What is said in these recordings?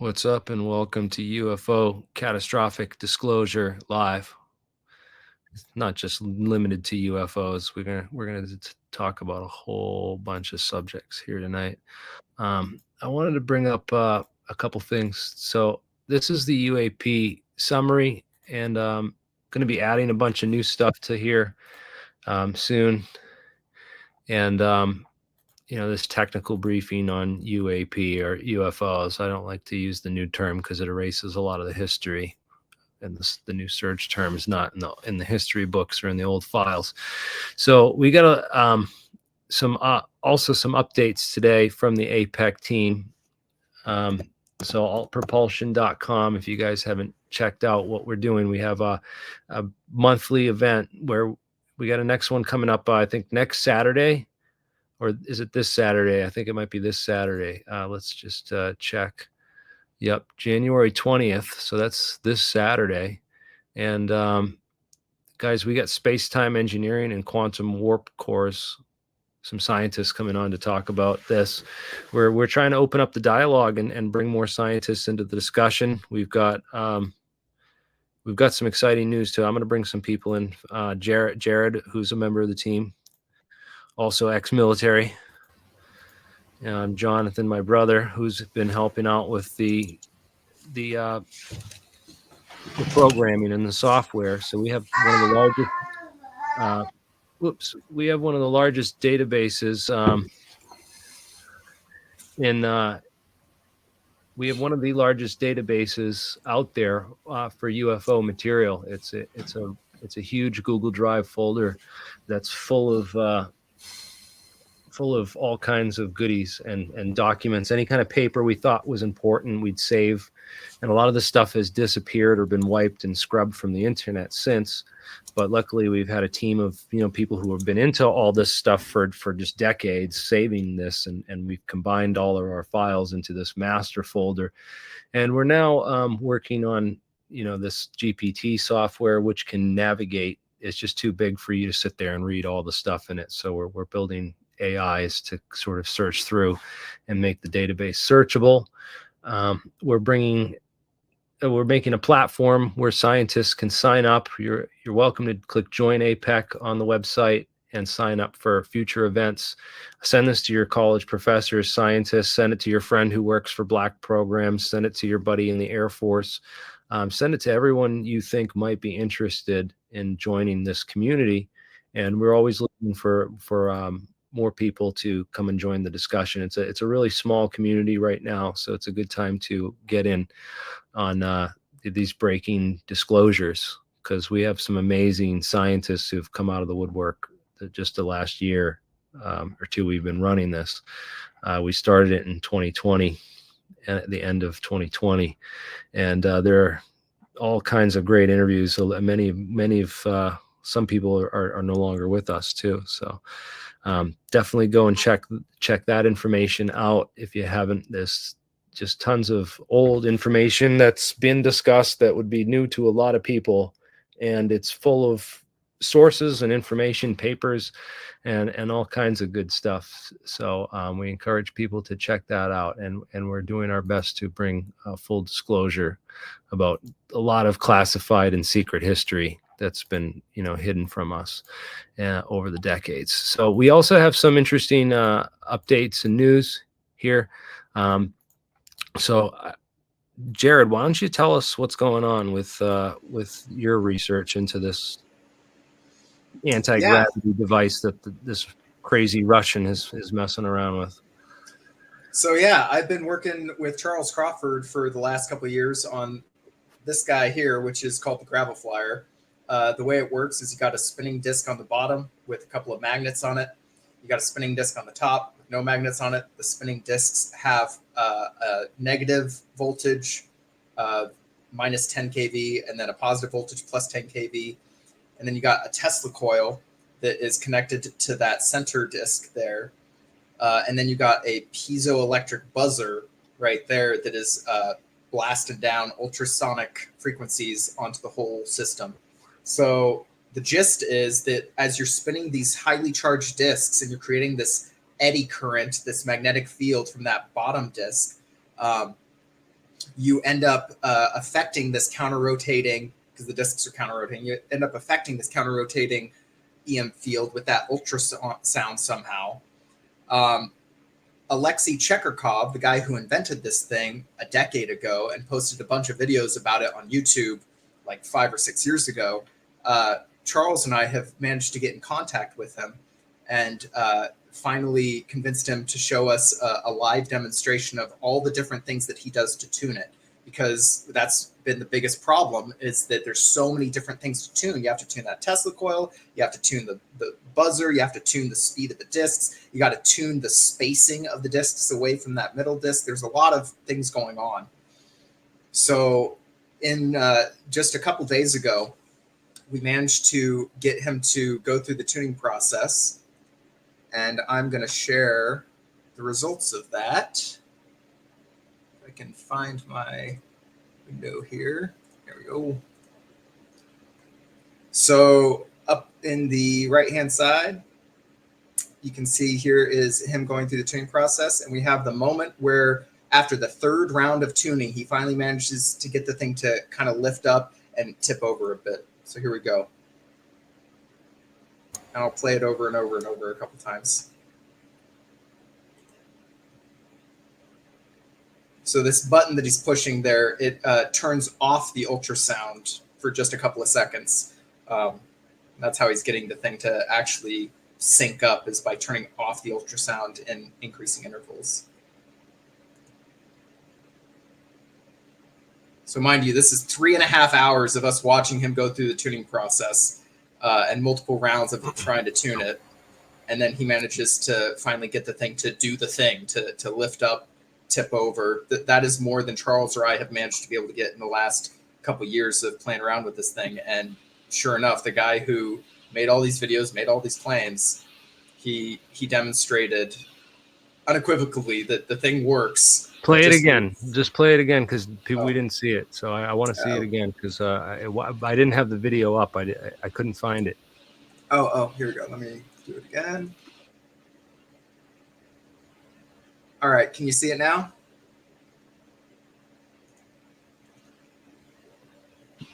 What's up, and welcome to UFO Catastrophic Disclosure Live. It's not just limited to UFOs. We're gonna talk about a whole bunch of subjects here tonight. I wanted to bring up a couple things. So this is the UAP summary, and going to be adding a bunch of new stuff to here soon. And this technical briefing on UAP or UFOs. I don't like to use the new term because it erases a lot of the history, and the new search term is not in the history books or in the old files. So we got some updates today from the APEC team. So propulsion.com, if you guys haven't checked out what we're doing, we have a monthly event where we got a next one coming up, I think next Saturday. Or is it this Saturday? I think it might be this Saturday. Let's just check. Yep, January 20th. So that's this Saturday. And guys, we got space-time engineering and quantum warp cores. Some scientists coming on to talk about this. We're trying to open up the dialogue and bring more scientists into the discussion. We've got some exciting news too. I'm going to bring some people in. Jarod, who's a member of the team, also ex-military. Jonathan, my brother, who's been helping out with the programming and the software. So we have one of the largest. We have one of the largest databases we have one of the largest databases out there for UFO material. It's a huge Google Drive folder that's full of all kinds of goodies and documents. Any kind of paper we thought was important, we'd save. And a lot of this stuff has disappeared or been wiped and scrubbed from the internet since. But luckily, we've had a team of people who have been into all this stuff for just decades, saving this, and we've combined all of our files into this master folder. And we're now working on this GPT software, which can navigate. It's just too big for you to sit there and read all the stuff in it. So we're building AIs to sort of search through and make the database searchable. We're making a platform where scientists can sign up. You're welcome to click Join APEC on the website and sign up for future events. Send this to your college professors, scientists. Send it to your friend who works for Black programs. Send it to your buddy in the Air Force. Send it to everyone you think might be interested in joining this community. And we're always looking for more people to come and join the discussion. It's a really small community right now, so it's a good time to get in on these breaking disclosures, because we have some amazing scientists who've come out of the woodwork just the last year or two we've been running this. We started it in 2020, at the end of 2020, and there are all kinds of great interviews. So many of some people are no longer with us too. So definitely go and check that information out if you haven't. There's just tons of old information that's been discussed that would be new to a lot of people, and it's full of sources and information, papers, and all kinds of good stuff. So we encourage people to check that out, and we're doing our best to bring full disclosure about a lot of classified and secret history that's been hidden from us over the decades. So we also have some interesting updates and news here. So Jarod, why don't you tell us what's going on with your research into this anti-gravity device that this crazy Russian is messing around with? So yeah, I've been working with Charles Crawford for the last couple of years on this guy here, which is called the Gravel Flyer. The way it works is you got a spinning disc on the bottom with a couple of magnets on it. You got a spinning disc on the top with no magnets on it. The spinning discs have a negative voltage, minus 10 kV, and then a positive voltage plus 10 kV. And then you got a Tesla coil that is connected to that center disc there. And then you got a piezoelectric buzzer right there that is blasted down ultrasonic frequencies onto the whole system. So the gist is that as you're spinning these highly charged discs and you're creating this eddy current, this magnetic field from that bottom disc, you end up affecting this counter-rotating, because the discs are counter-rotating, you end up affecting this counter-rotating EM field with that ultrasound somehow. Alexei Chekarkov, the guy who invented this thing a decade ago and posted a bunch of videos about it on YouTube like 5 or 6 years ago, Charles and I have managed to get in contact with him and finally convinced him to show us a live demonstration of all the different things that he does to tune it, because that's been the biggest problem, is that there's so many different things to tune. You have to tune that Tesla coil, you have to tune the buzzer, you have to tune the speed of the discs, you got to tune the spacing of the discs away from that middle disc. There's a lot of things going on. So in just a couple days ago, we managed to get him to go through the tuning process, and I'm going to share the results of that. If I can find my window here. There we go. So up in the right-hand side, you can see here is him going through the tuning process, and we have the moment where after the third round of tuning, he finally manages to get the thing to kind of lift up and tip over a bit. So here we go. And I'll play it over and over and over a couple times. So this button that he's pushing there, it turns off the ultrasound for just a couple of seconds. That's how he's getting the thing to actually sync up, is by turning off the ultrasound in increasing intervals. So mind you, this is 3.5 hours of us watching him go through the tuning process and multiple rounds of trying to tune it. And then he manages to finally get the thing to do the thing, to lift up, tip over. That is more than Charles or I have managed to be able to get in the last couple years of playing around with this thing. And sure enough, the guy who made all these videos, made all these claims, he demonstrated unequivocally that the thing works. Play it again. Just play it again, because we didn't see it. So I want to see it again, because I didn't have the video up. I couldn't find it. Oh, here we go. Let me do it again. All right. Can you see it now? You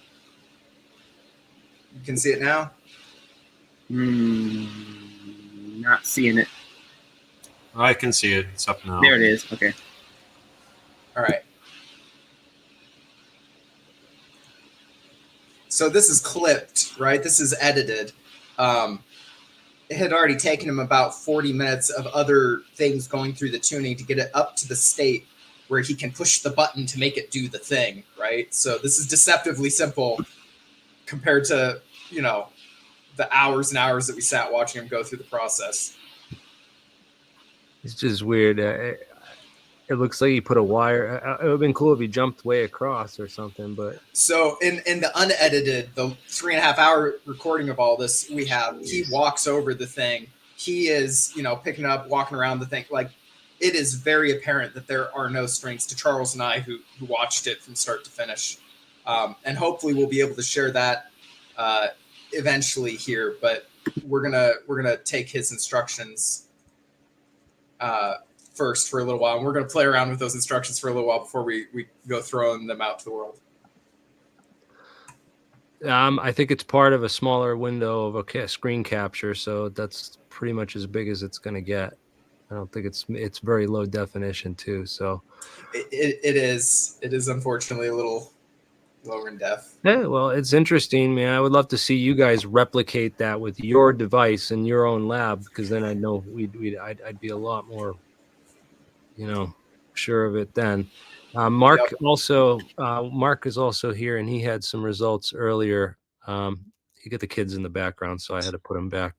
can see it now? Not seeing it. I can see it. It's up now. There it is. Okay. All right. So this is clipped, right? This is edited. It had already taken him about 40 minutes of other things going through the tuning to get it up to the state where he can push the button to make it do the thing, right? So this is deceptively simple compared to, you know, the hours and hours that we sat watching him go through the process. It's just weird. It looks like he put a wire. It would have been cool if he jumped way across or something, but. So in the unedited, the 3.5 hour recording of all this, he walks over the thing. He is, you know, picking up, walking around the thing. Like, it is very apparent that there are no strings to Charles and I who watched it from start to finish. And hopefully we'll be able to share that eventually here, but we're gonna take his instructions first for a little while, and we're going to play around with those instructions for a little while before we go throwing them out to the world. I think it's part of a smaller window of a screen capture, so that's pretty much as big as it's going to get. I don't think it's very low definition too. So it is unfortunately a little lower in def. Yeah, well, it's interesting, man. I would love to see you guys replicate that with your device in your own lab, because then I know I'd be a lot more, you know, sure of it then. Mark is also here, and he had some results earlier. You get the kids in the background, so I had to put them back.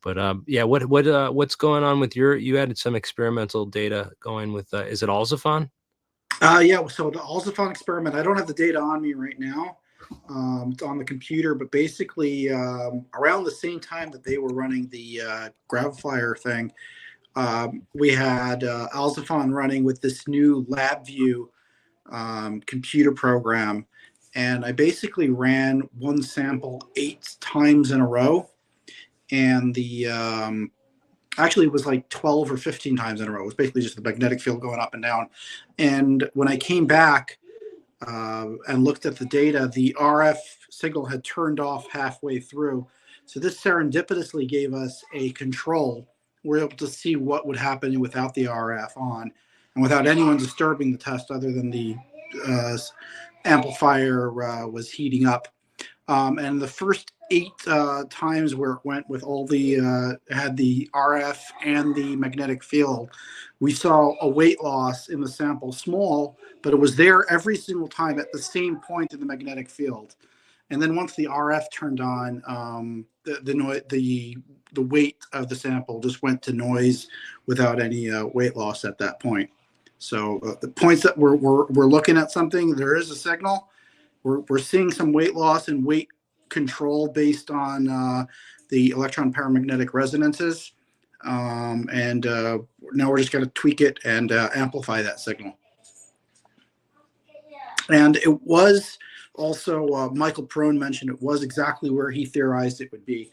But yeah, what's going on with you added some experimental data going with, is it Alzafon? Yeah, so the Alzafon experiment, I don't have the data on me right now. It's on the computer, but basically around the same time that they were running the GravFlyer thing, we had Alzafon running with this new LabVIEW computer program. And I basically ran one sample 8 times in a row. And the actually it was like 12 or 15 times in a row. It was basically just the magnetic field going up and down. And when I came back, and looked at the data, the RF signal had turned off halfway through. So this serendipitously gave us a control. We're able to see what would happen without the RF on and without anyone disturbing the test other than the amplifier was heating up. And the first 8 times where it went with all the had the RF and the magnetic field, we saw a weight loss in the sample, small, but it was there every single time at the same point in the magnetic field. And then once the RF turned on, the weight of the sample just went to noise without any weight loss at that point. So the points that we're looking at something, there is a signal. We're seeing some weight loss and weight control based on the electron paramagnetic resonances. And now we're just going to tweak it and amplify that signal. And it was also, Michael Perrone mentioned it was exactly where he theorized it would be.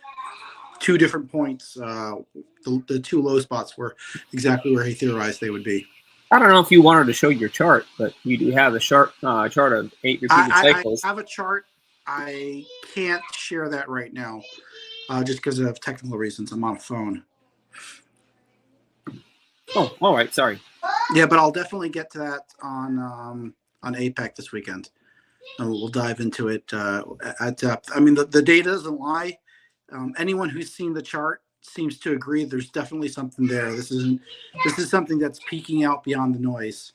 2 different points, the 2 low spots were exactly where he theorized they would be. I don't know if you wanted to show your chart, but you do have a chart of 8 repeated cycles. I have a chart. I can't share that right now, just because of technical reasons. I'm on a phone. Oh, all right. Sorry. Yeah, but I'll definitely get to that on APEC this weekend. And we'll dive into it at depth. I mean, the data doesn't lie. Anyone who's seen the chart seems to agree there's definitely something there. This is something that's peeking out beyond the noise.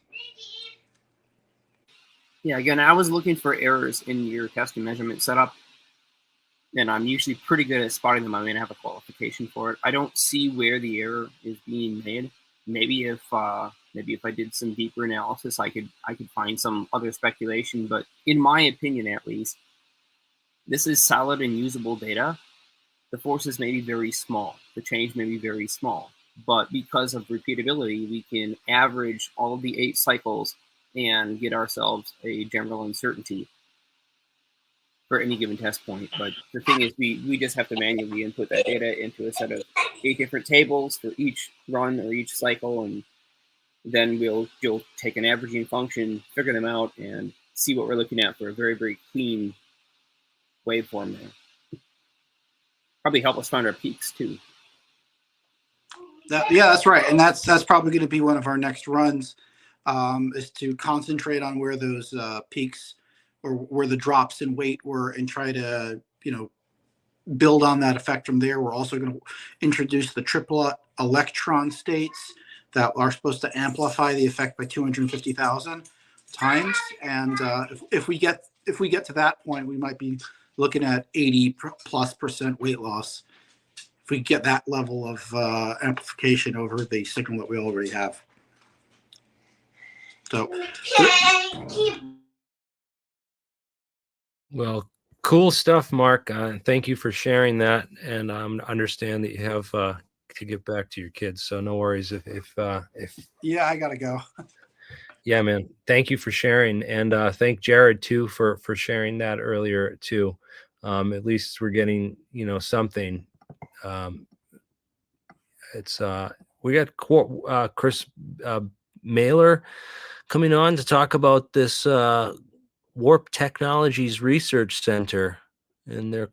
Yeah, again, I was looking for errors in your test and measurement setup, and I'm usually pretty good at spotting them. I'm going to have a qualification for it. I don't see where the error is being made. Maybe if I did some deeper analysis, I could find some other speculation. But in my opinion, at least, this is solid and usable data. The forces may be very small. The change may be very small. But because of repeatability, we can average all of the 8 cycles and get ourselves a general uncertainty for any given test point. But the thing is, we just have to manually input that data into a set of 8 different tables for each run or each cycle, and then you'll take an averaging function, figure them out, and see what we're looking at for a very, very clean waveform there. Probably help us find our peaks too. Yeah, that's right, and that's probably going to be one of our next runs, is to concentrate on where those peaks or where the drops in weight were, and try to build on that effect from there. We're also going to introduce the triplet electron states that are supposed to amplify the effect by 250,000 times, and if we get to that point, we might be looking at 80+% weight loss if we get that level of amplification over the signal that we already have. So, well, cool stuff, Mark. Thank you for sharing that, and understand that you have to get back to your kids. So no worries if yeah, I gotta go. Yeah, man. Thank you for sharing, and thank Jarod too for sharing that earlier too. At least we're getting something. It's we got Chris Mailer coming on to talk about this Warp Technologies Research Center and their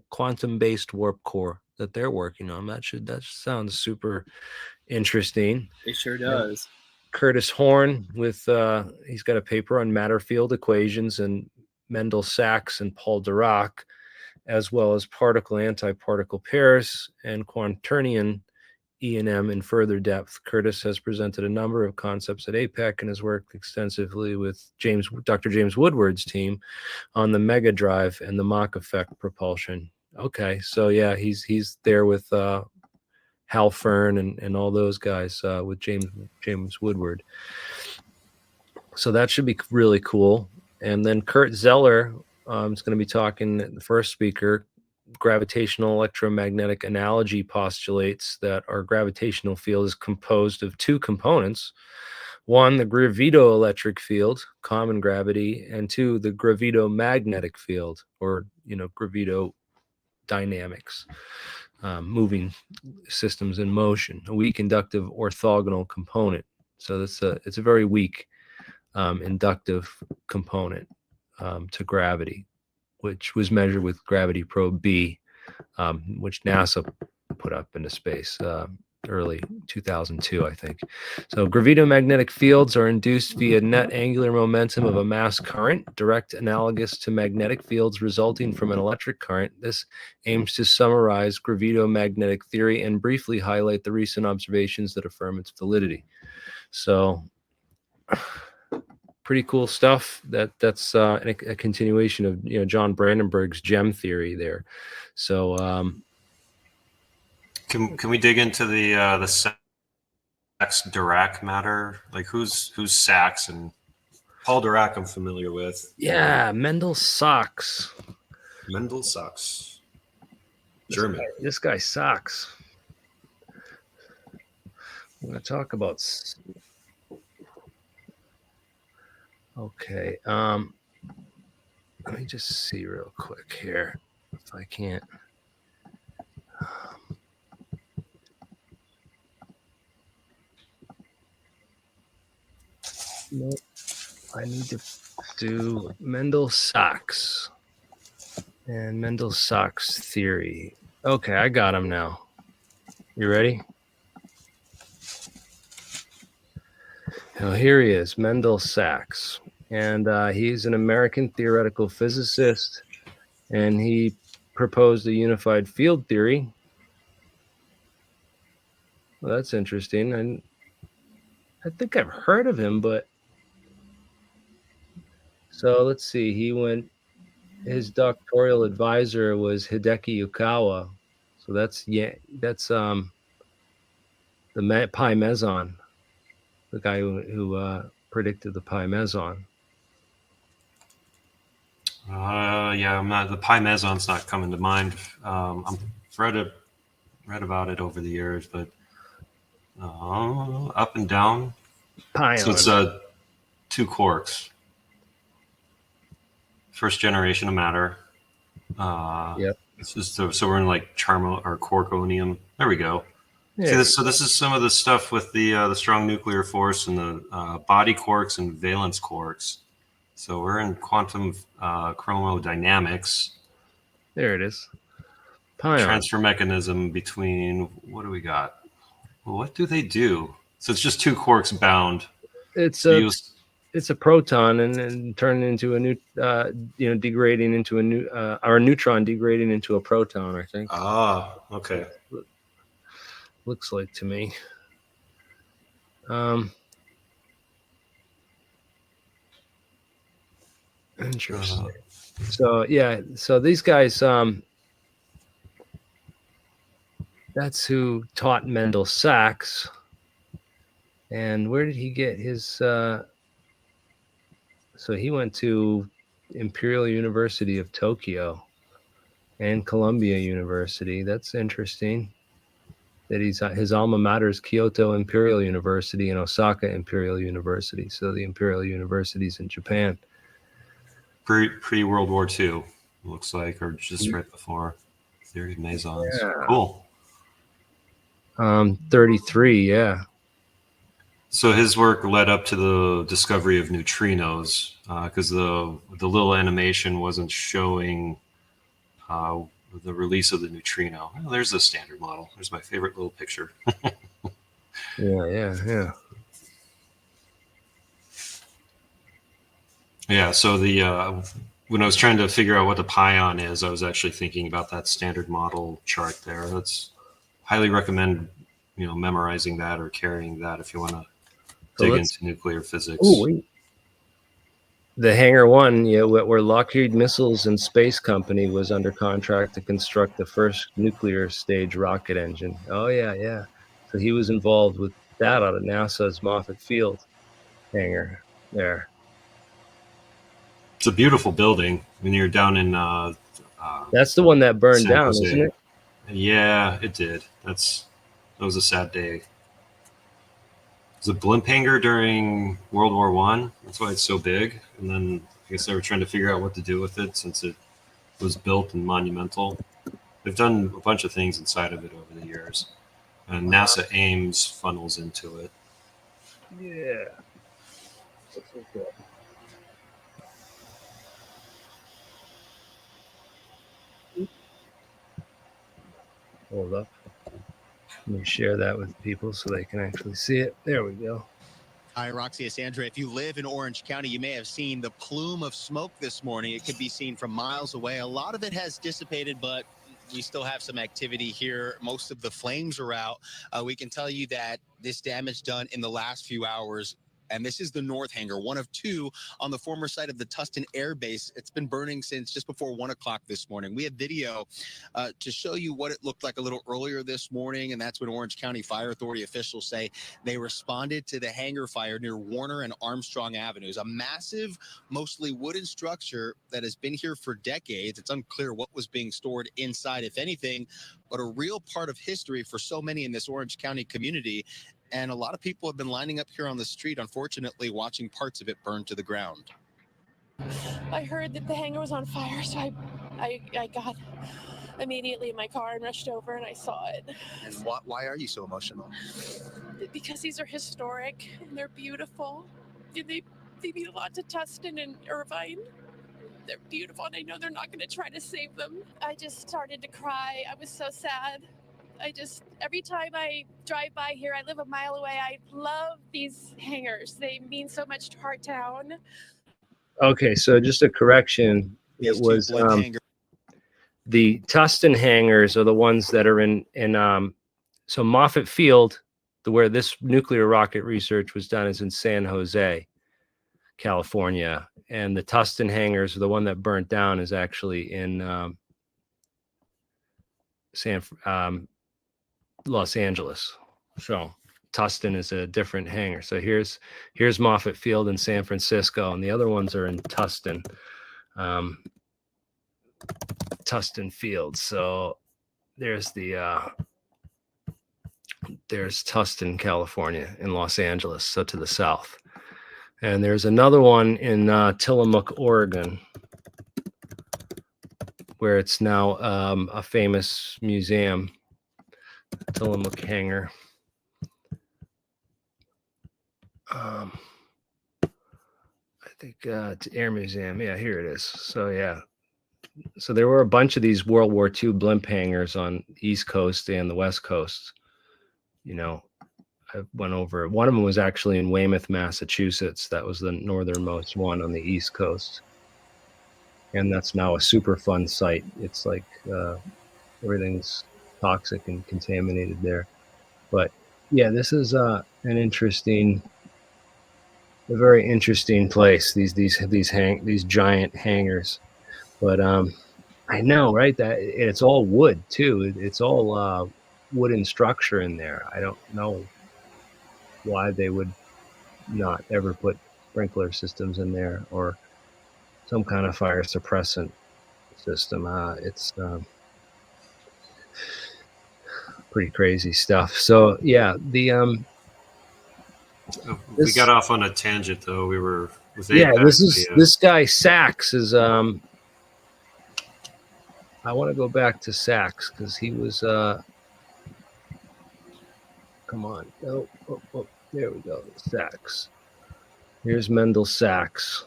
quantum-based warp core that they're working on. That sounds super interesting. It sure does. Curtis Horn with he's got a paper on matter field equations, and Mendel Sachs and Paul Dirac, as well as particle antiparticle pairs and quaternion E&M in further depth. Curtis has presented a number of concepts at APEC and has worked extensively with Dr. James Woodward's team on the mega drive and the Mach effect propulsion. Okay, so yeah, he's there with Hal Fern and all those guys with James Woodward. So that should be really cool. And then Kurt Zeller is going to be talking, the first speaker. Gravitational electromagnetic analogy postulates that our gravitational field is composed of 2 components. 1, the gravito-electric field, common gravity, and 2, the gravito-magnetic field, or gravidodynamics, moving systems in motion, a weak inductive orthogonal component. So it's a very weak inductive component to gravity, which was measured with Gravity Probe B, which NASA put up into space early 2002, I think. So gravitomagnetic fields are induced via net angular momentum of a mass current, direct analogous to magnetic fields resulting from an electric current. This aims to summarize gravitomagnetic theory and briefly highlight the recent observations that affirm its validity. So pretty cool stuff. That's a continuation of John Brandenburg's gem theory there. So Can we dig into the Sachs-Dirac matter? Like who's Sachs? And Paul Dirac I'm familiar with. Yeah, Mendel Sachs. Mendel Sachs. German. This guy sucks. I'm going to talk about. Okay. Let me just see real quick here if I can't. Nope. I need to do Mendel Sachs and Mendel Sachs theory. Okay, I got him now. You ready? Now here he is, Mendel Sachs, and he's an American theoretical physicist, and he proposed a unified field theory. Well, that's interesting. And I think I've heard of him, but so let's see. His doctoral advisor was Hideki Yukawa. So that's the pi meson, the guy who predicted the pi meson. Yeah, the pi meson's not coming to mind. I've read about it over the years, but up and down. Pion. So it's 2 quarks. First generation of matter. Yep. So we're in like charmo or quarkonium. There we go. Yeah. See, this is some of the stuff with the strong nuclear force and the body quarks and valence quarks. So we're in quantum chromodynamics. There it is. Pion. Transfer mechanism between, what do we got? Well, what do they do? So it's just 2 quarks bound. It's a proton and turning into a new, degrading into a new, or a neutron degrading into a proton, I think. Ah, okay. Looks like to me. Interesting. So yeah, so these guys, that's who taught Mendel Sachs. And where did he get his? So he went to Imperial University of Tokyo and Columbia University. That's interesting. That his alma mater is Kyoto Imperial University and Osaka Imperial University. So the Imperial Universities in Japan. Pre World War II, looks like, or just right before. Theory of mesons. Yeah. Cool. 33, yeah. So his work led up to the discovery of neutrinos, because the little animation wasn't showing the release of the neutrino. Oh, there's the standard model. There's my favorite little picture. Yeah. Yeah, so when I was trying to figure out what the pion is, I was actually thinking about that standard model chart there. That's highly recommend, memorizing that or carrying that if you want to dig into nuclear physics. Oh, wait. The Hangar 1, where Lockheed Missiles and Space Company was under contract to construct the first nuclear stage rocket engine. Oh, yeah. So he was involved with that out of NASA's Moffett Field hangar there. It's a beautiful building when you're down in. That's the one that burned San down, Jose. isn't it? Yeah, it did. That was a sad day. It was a blimp hangar during World War I. That's why it's so big. And then I guess they were trying to figure out what to do with it since it was built and monumental. They've done a bunch of things inside of it over the years. And NASA Ames funnels into it. Yeah. Hold up. Let me share that with people so they can actually see it. There we go. Hi, Roxy, Sandra. If you live in Orange County, you may have seen the plume of smoke this morning. It could be seen from miles away. A lot of it has dissipated, but we still have some activity here. Most of the flames are out. We can tell you that this damage done in the last few hours. And this is the North Hangar, one of two on the former site of the Tustin Air Base. It's been burning since just before 1 o'clock this morning. We have video to show you what it looked like a little earlier this morning, and that's when Orange County Fire Authority officials say they responded to the hangar fire near Warner and Armstrong Avenues, a massive, mostly wooden structure that has been here for decades. It's unclear what was being stored inside, if anything, but a real part of history for so many in this Orange County community. And a lot of people have been lining up here on the street, unfortunately, watching parts of it burn to the ground. I heard that the hangar was on fire, so I got immediately in my car and rushed over and I saw it. And why are you so emotional? Because these are historic and they're beautiful. And they mean a lot to Tustin and Irvine. They're beautiful and I know they're not going to try to save them. I just started to cry. I was so sad. Every time I drive by here, I live a mile away. I love these hangars. They mean so much to our town. Okay, so just a correction. It was the Tustin hangars are the ones that are in so Moffett Field, where this nuclear rocket research was done, is in San Jose, California, and the Tustin hangars, the one that burnt down, is actually in Los Angeles. So Tustin is a different hangar. So here's Moffett Field in San Francisco, and the other ones are in Tustin, Tustin Field. So there's Tustin, California, in Los Angeles, so to the south. And there's another one in Tillamook, Oregon, where it's now a famous museum, Tillamook Hangar. I think it's Air Museum. Yeah, here it is. So yeah. So there were a bunch of these World War II blimp hangars on the East Coast and the West Coast. You know, I went over. One of them was actually in Weymouth, Massachusetts. That was the northernmost one on the East Coast. And that's now a super fun site. It's like everything's toxic and contaminated there. But yeah, this is a very interesting place. These giant hangars. But I know, right? That it's all wood too. It's all wooden structure in there. I don't know why they would not ever put sprinkler systems in there or some kind of fire suppressant system. It's pretty crazy stuff. So yeah, we got off on a tangent though. We were with APEC, this guy Sachs is I want to go back to Sachs because he was come on. Oh, there we go. Sachs. Here's Mendel Sachs.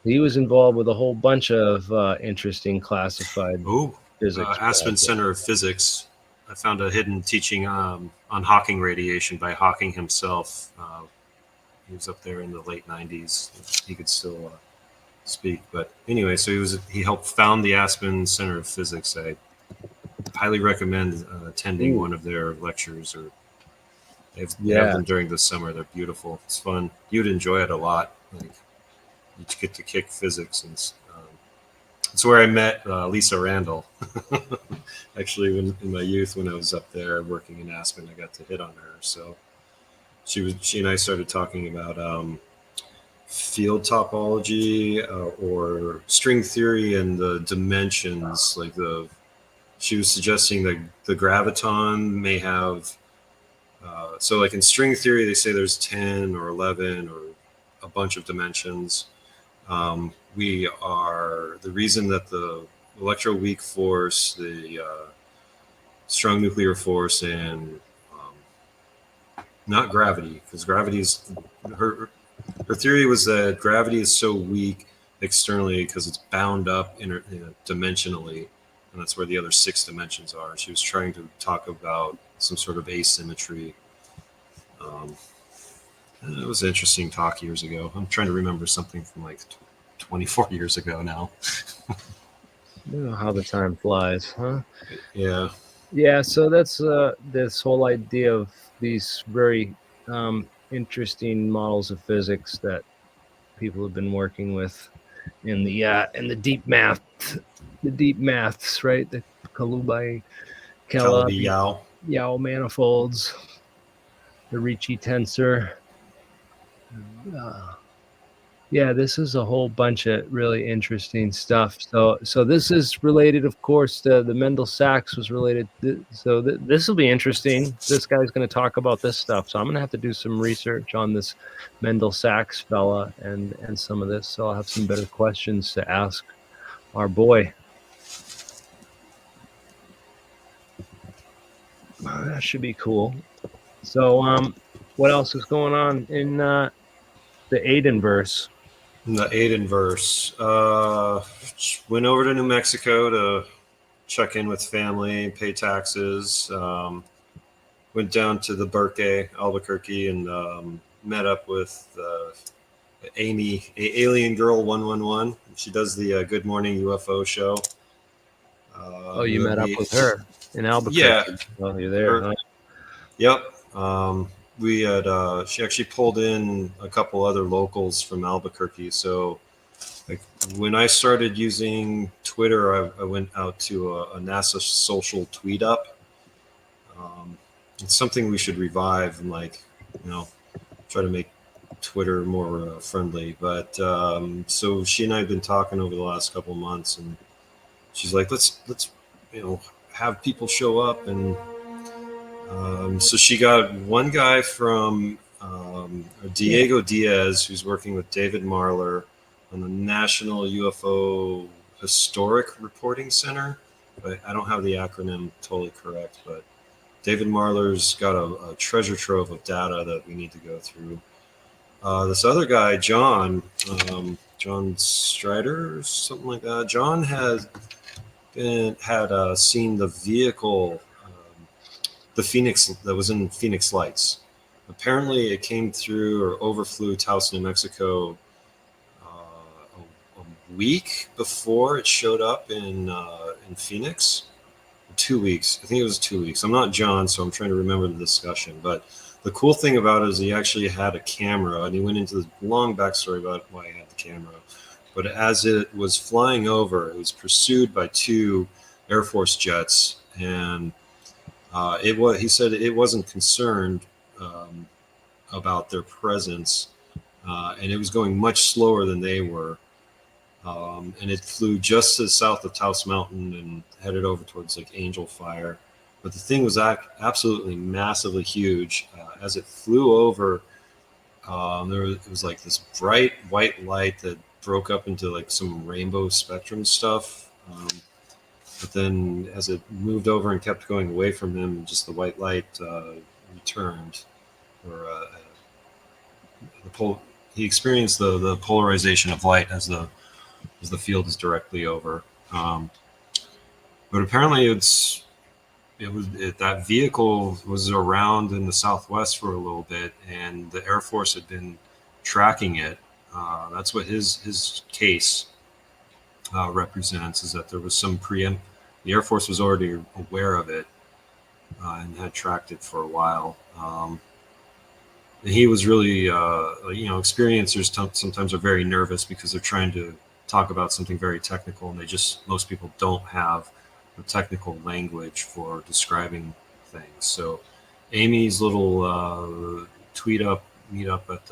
He was involved with a whole bunch of interesting classified physics. Aspen Center of Physics. I found a hidden teaching on Hawking radiation by Hawking himself. He was up there in the late 90s. He could still speak. But anyway, so he helped found the Aspen Center of Physics. I highly recommend attending one of their lectures, or they have them during the summer. They're beautiful. It's fun. You'd enjoy it a lot. Like, you get to kick physics, and it's where I met Lisa Randall. Actually, in my youth, when I was up there working in Aspen, I got to hit on her. So she and I started talking about field topology or string theory and the dimensions. She was suggesting that the graviton may have. So, like in string theory, they say there's 10 or 11 or a bunch of dimensions. We are the reason that the electroweak force, the strong nuclear force, and not gravity, because gravity is Her theory was that gravity is so weak externally because it's bound up dimensionally, and that's where the other 6 dimensions are. She was trying to talk about some sort of asymmetry. It was an interesting talk years ago. I'm trying to remember something from like 24 years ago now. You know how the time flies, huh? Yeah. Yeah, so that's this whole idea of these very interesting models of physics that people have been working with in the deep maths, right? The Kalubai, Calabi Calabi, Yao. Yao manifolds, the Ricci tensor. Yeah, this is a whole bunch of really interesting stuff. So this is related, of course, to the Mendel-Sachs was related. So this will be interesting. This guy's going to talk about this stuff. So I'm going to have to do some research on this Mendel-Sachs fella and some of this. So I'll have some better questions to ask our boy. That should be cool. So what else is going on in the Aidenverse? The Aidenverse. Went over to New Mexico to check in with family, pay taxes. Went down to the Burke, Albuquerque, and met up with Amy, Alien Girl 111. She does the Good Morning UFO show. You met up with her in Albuquerque. Yeah. Oh, you're there. Huh? Yep. We had she actually pulled in a couple other locals from Albuquerque. So, like when I started using Twitter, I went out to a NASA social tweet up. It's something we should revive and try to make Twitter more friendly. But so she and I have been talking over the last couple of months, and she's like, let's have people show up. And so she got one guy from Diego Diaz, who's working with David Marler on the National UFO Historic Reporting Center. I don't have the acronym totally correct, but David Marler's got a treasure trove of data that we need to go through. This other guy, John Strider, or something like that. John had seen the vehicle, the Phoenix that was in Phoenix Lights. Apparently, it came through or overflew Taos, New Mexico, a week before it showed up in Phoenix. 2 weeks. I think it was 2 weeks. I'm not John, so I'm trying to remember the discussion. But the cool thing about it is he actually had a camera, and he went into this long backstory about why he had the camera. But as it was flying over, it was pursued by 2 Air Force jets, and he said it wasn't concerned about their presence, and it was going much slower than they were. And it flew just to the south of Taos Mountain and headed over towards like Angel Fire. But the thing was absolutely massively huge. As it flew over, it was like this bright white light that broke up into like some rainbow spectrum stuff. But then as it moved over and kept going away from him, just the white light returned. He experienced the polarization of light as the field is directly over. But apparently that vehicle was around in the Southwest for a little bit, and the Air Force had been tracking it. That's what his case represents, is that there was some the Air Force was already aware of it and had tracked it for a while. He was really, experiencers sometimes are very nervous because they're trying to talk about something very technical, and most people don't have the technical language for describing things. So Amy's little meet up at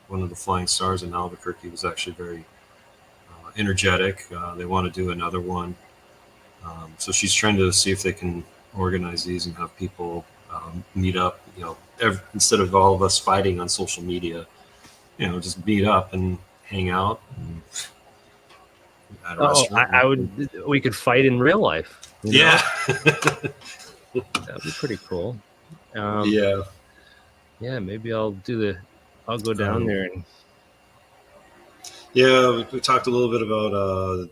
one of the Flying Stars in Albuquerque was actually very energetic. They want to do another one. So she's trying to see if they can organize these and have people meet up, instead of all of us fighting on social media, just meet up and hang out. At a restaurant. We could fight in real life. Yeah. That'd be pretty cool. Yeah. Yeah, maybe I'll go down there and Yeah, we talked a little bit about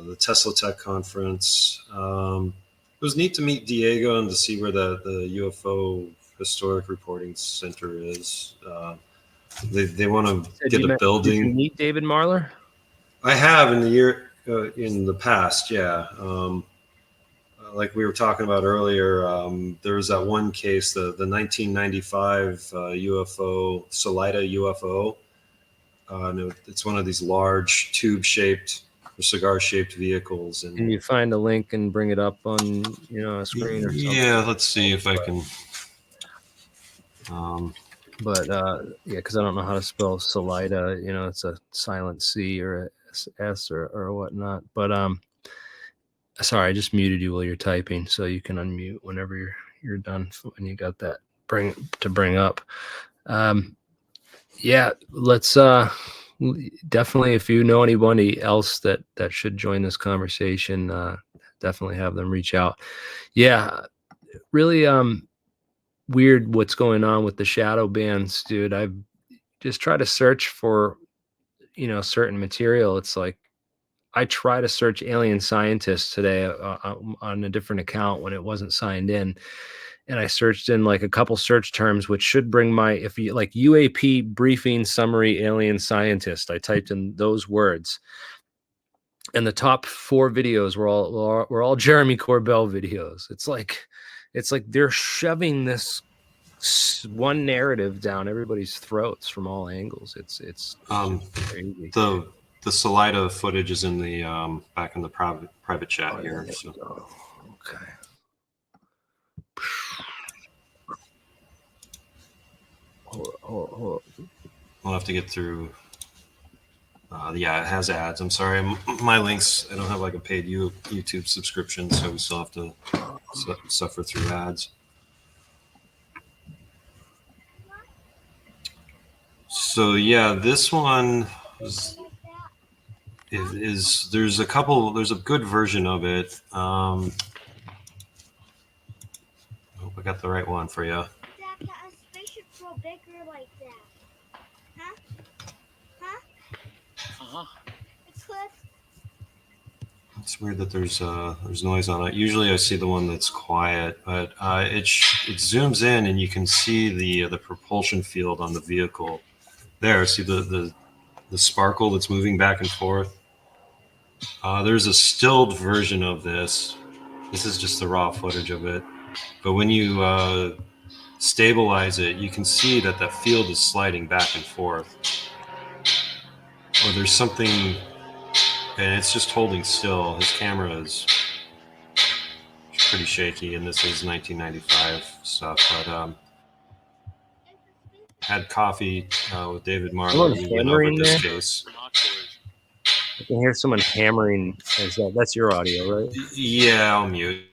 the Tesla Tech conference. It was neat to meet Diego and to see where the UFO Historic Reporting Center is. They want to get a Did you building. meet David Marler? I have in the past, yeah. Like we were talking about earlier, there was that one case, the 1995 UFO, Salida UFO. It's one of these large tube-shaped or cigar-shaped vehicles. Can you find a link and bring it up on a screen or something? Yeah, let's see if I can. But yeah, because I don't know how to spell Salida. It's a silent C or a S or whatnot. But sorry, I just muted you while you're typing, so you can unmute whenever you're done and you got that bring up. Yeah, let's definitely, if you know anybody else that should join this conversation, definitely have them reach out. Yeah, really weird what's going on with the shadow bands, dude. I've just tried to search for certain material. It's like I try to search alien scientists today on a different account when it wasn't signed in. And I searched in like a couple search terms, which should bring if you like UAP briefing summary alien scientist, I typed in those words. And the top 4 videos were all Jeremy Corbell videos. It's like they're shoving this one narrative down everybody's throats from all angles. It's crazy. The Salida footage is in the back in the private chat here. So. Okay. Hold. We'll have to get through. Yeah, it has ads. I'm sorry, my links. I don't have like a paid YouTube subscription, so we still have to suffer through ads. So yeah, this one is there's a good version of it. I hope I got the right one for you. A spaceship grow bigger like that? Huh? It's Cliff. It's weird that there's noise on it. Usually I see the one that's quiet, but it zooms in and you can see the propulsion field on the vehicle. There, see the sparkle that's moving back and forth. There's a stilled version of this. This is just the raw footage of it. But when you stabilize it, you can see that field is sliding back and forth. Or there's something, and it's just holding still. His camera is pretty shaky, and this is 1995 stuff. But had coffee with David Marler. We went over this case. I can hear someone hammering. That's your audio, right? Yeah, I'll mute.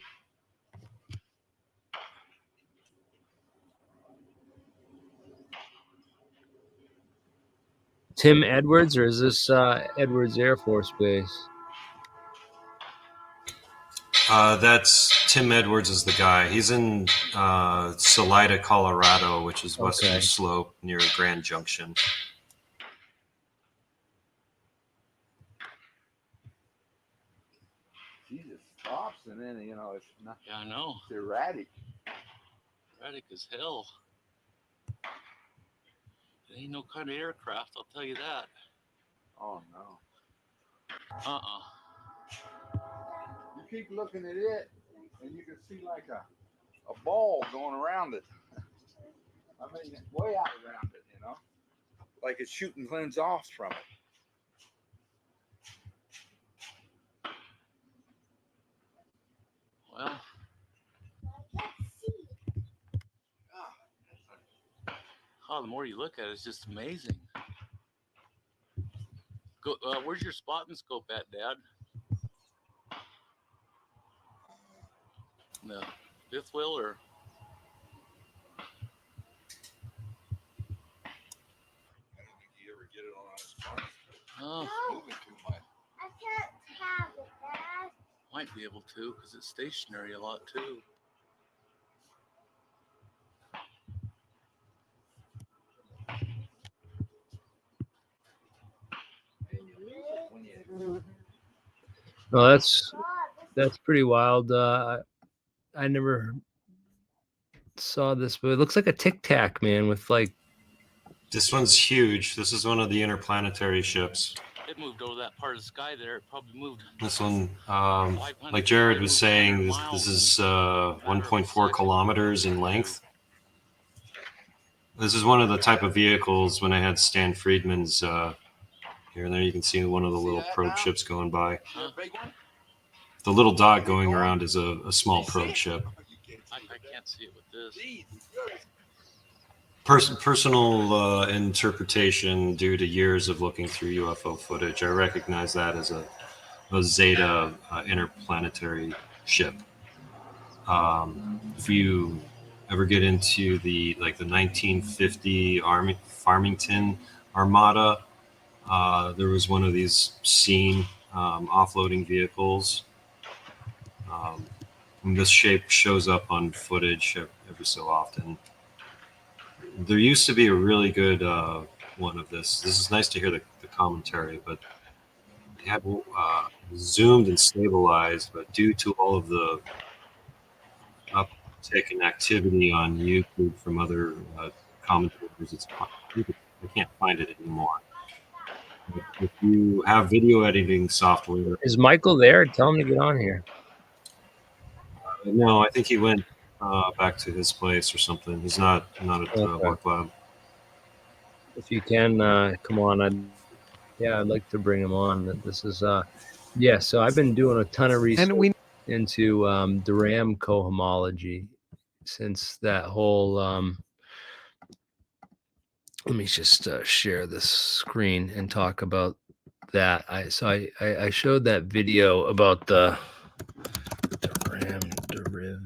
Tim Edwards, or is this Edwards Air Force Base? That's Tim Edwards is the guy. He's in Salida, Colorado, which is Western Slope near Grand Junction. He just stops and then it's not. Yeah, I know. It's erratic. Erratic as hell. It ain't no kind of aircraft, I'll tell you that. Oh no. You keep looking at it, and you can see like a ball going around it. I mean, way out around it, like it's shooting cleanse off from it. Well, the more you look at it, it's just amazing. Go. Where's your spot and scope at, Dad? No, fifth wheel or? I don't think you ever get it on his phone. Oh, No, Moving too much. I can't have it, Dad. might be able to because it's stationary a lot too. No, that's pretty wild. I never saw this, but it looks like a Tic Tac, man, with like. This one's huge. This is one of the interplanetary ships. It moved over that part of the sky there. It probably moved. This one, like Jarod was saying, this is 1.4 kilometers in length. This is one of the type of vehicles when I had Stan Friedman's here and there. You can see one of the little probe ships going by. The little dot going around is a small probe ship. I can't see it with this. Personal interpretation due to years of looking through UFO footage. I recognize that as a Zeta interplanetary ship. If you ever get into the 1950 Farmington Armada, there was one of these seen offloading vehicles. And this shape shows up on footage every so often. There used to be a really good one of this. This is nice to hear the commentary, but they had zoomed and stabilized, but due to all of the uptick in activity on YouTube from other commentators, I can't find it anymore. If you have video editing software, Is Michael there? Tell him to get on here. no, I think he went back to his place or something. He's not at work lab. If you can come on, I'd like to bring him on. This is so I've been doing a ton of research into the RAM cohomology since that whole let me just share this screen and talk about that. I showed that video about the RAM derivative.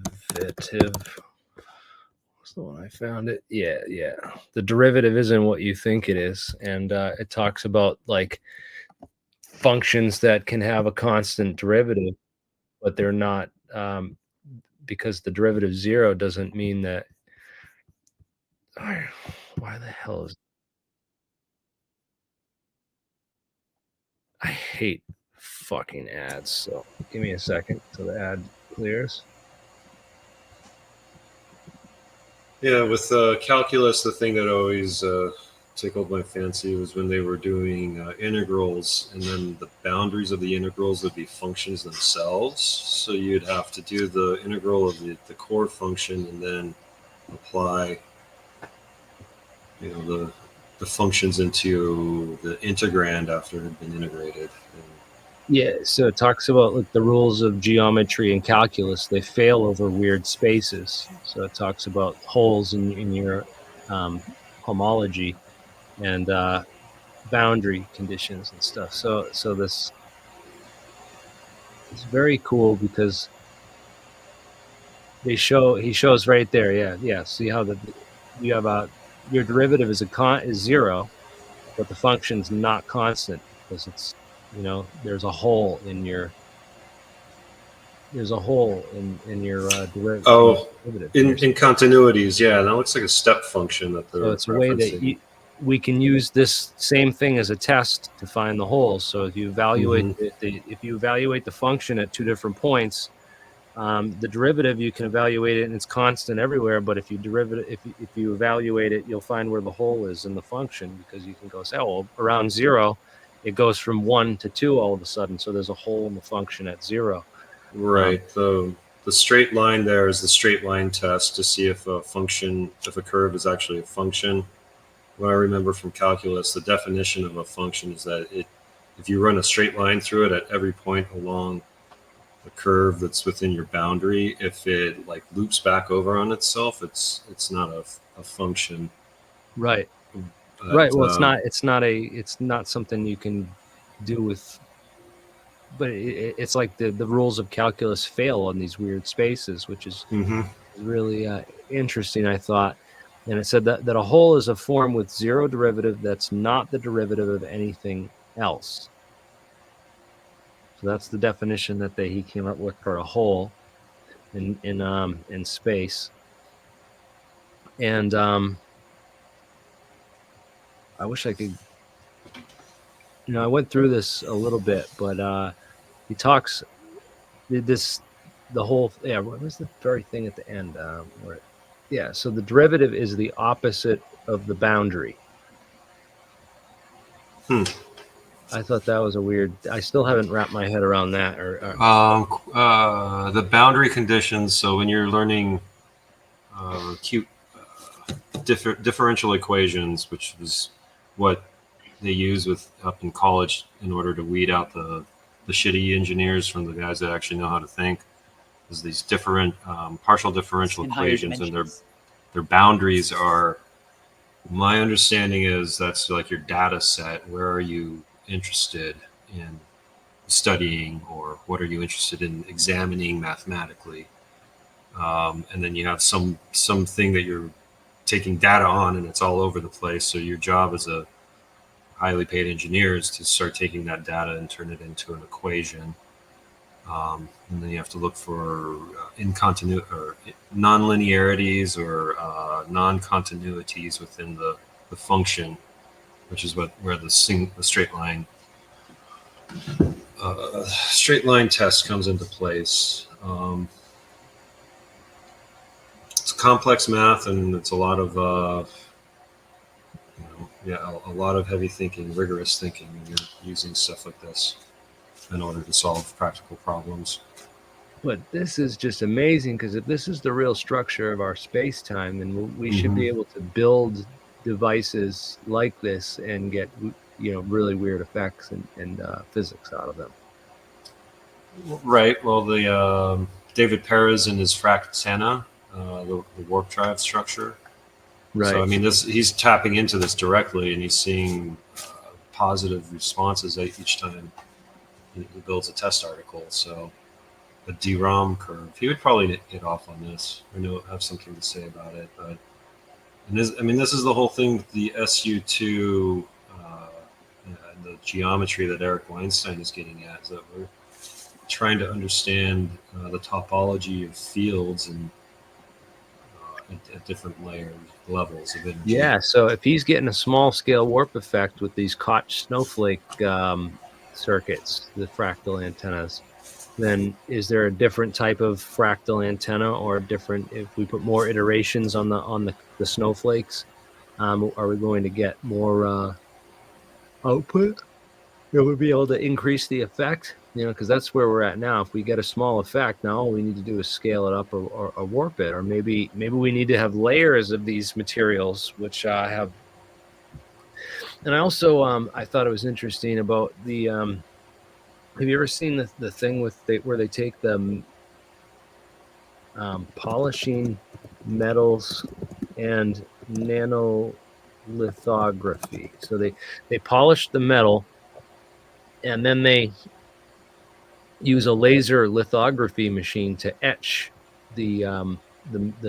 What's the one I found it? Yeah. The derivative isn't what you think it is, and it talks about like functions that can have a constant derivative, but they're not because the derivative 0 doesn't mean that. Why the hell is I hate fucking ads. So give me a second till the ad clears. Yeah, with calculus, the thing that always tickled my fancy was when they were doing integrals, and then the boundaries of the integrals would be functions themselves. So you'd have to do the integral of the core function and then apply, the functions into the integrand after it had been integrated. Yeah, so it talks about like the rules of geometry and calculus. They fail over weird spaces. So it talks about holes in your homology and boundary conditions and stuff. So this is very cool because he shows right there. Yeah. See how you have your derivative is 0, but the function's not constant because it's there's a hole in your derivative. Oh, in continuities, yeah, that looks like a step function that they're so it's a way that we can use this same thing as a test to find the holes. So if you evaluate if you evaluate the function at 2 different points, the derivative you can evaluate it and it's constant everywhere. But if you evaluate it, you'll find where the hole is in the function because you can go say, oh, well, around 0. It goes from 1 to 2 all of a sudden. So there's a hole in the function at 0. Right. The straight line there is the straight line test to see if a curve is actually a function. What I remember from calculus, the definition of a function is that if you run a straight line through it at every point along the curve that's within your boundary, if it like loops back over on itself, it's not a function. Right. Right. Well, it's not something you can do with, but it's like the rules of calculus fail on these weird spaces, which is really interesting, I thought. And it said that a hole is a form with 0 derivative that's not the derivative of anything else. So that's the definition that he came up with for a hole in space. And I wish I could, I went through this a little bit, but he talks this the whole what was the very thing at the end where so the derivative is the opposite of the boundary. I thought that was a weird. I still haven't wrapped my head around that. The boundary conditions. So when you're learning differential equations, which is what they use up in college in order to weed out the shitty engineers from the guys that actually know how to think, is these different partial differential equations, and their boundaries are. My understanding is that's like your data set. Where are you interested in studying, or what are you interested in examining mathematically? And then you have something that you're taking data on, and it's all over the place. So your job as a highly paid engineer is to start taking that data and turn it into an equation. And then you have to look for incontinuity or non-linearities or non-continuities within the function, which is where the straight line test comes into place. It's complex math, and it's a lot of a lot of heavy thinking, rigorous thinking when you're using stuff like this in order to solve practical problems. But this is just amazing, because if this is the real structure of our space-time, then we should be able to build devices like this and get really weird effects and physics out of them. Right. Well, the David Perez in his Fractana, the warp drive structure. Right. So I mean, he's tapping into this directly, and he's seeing positive responses each time he builds a test article. So a DROM curve, he would probably get off on this or have something to say about it. But this is the whole thing with the SU2 and the geometry that Eric Weinstein is getting at, is that we're trying to understand the topology of fields and at different levels of energy. Yeah, so if he's getting a small scale warp effect with these Koch snowflake circuits, the fractal antennas, then is there a different type of fractal antenna, or different, if we put more iterations on the snowflakes, are we going to get more output? We'll be able to increase the effect, because that's where we're at now. If we get a small effect, now all we need to do is scale it up or warp it, or maybe we need to have layers of these materials, which have. And I also I thought it was interesting about the. Have you ever seen the thing where they take the polishing metals and nanolithography? So they polish the metal, and then they use a laser lithography machine to etch the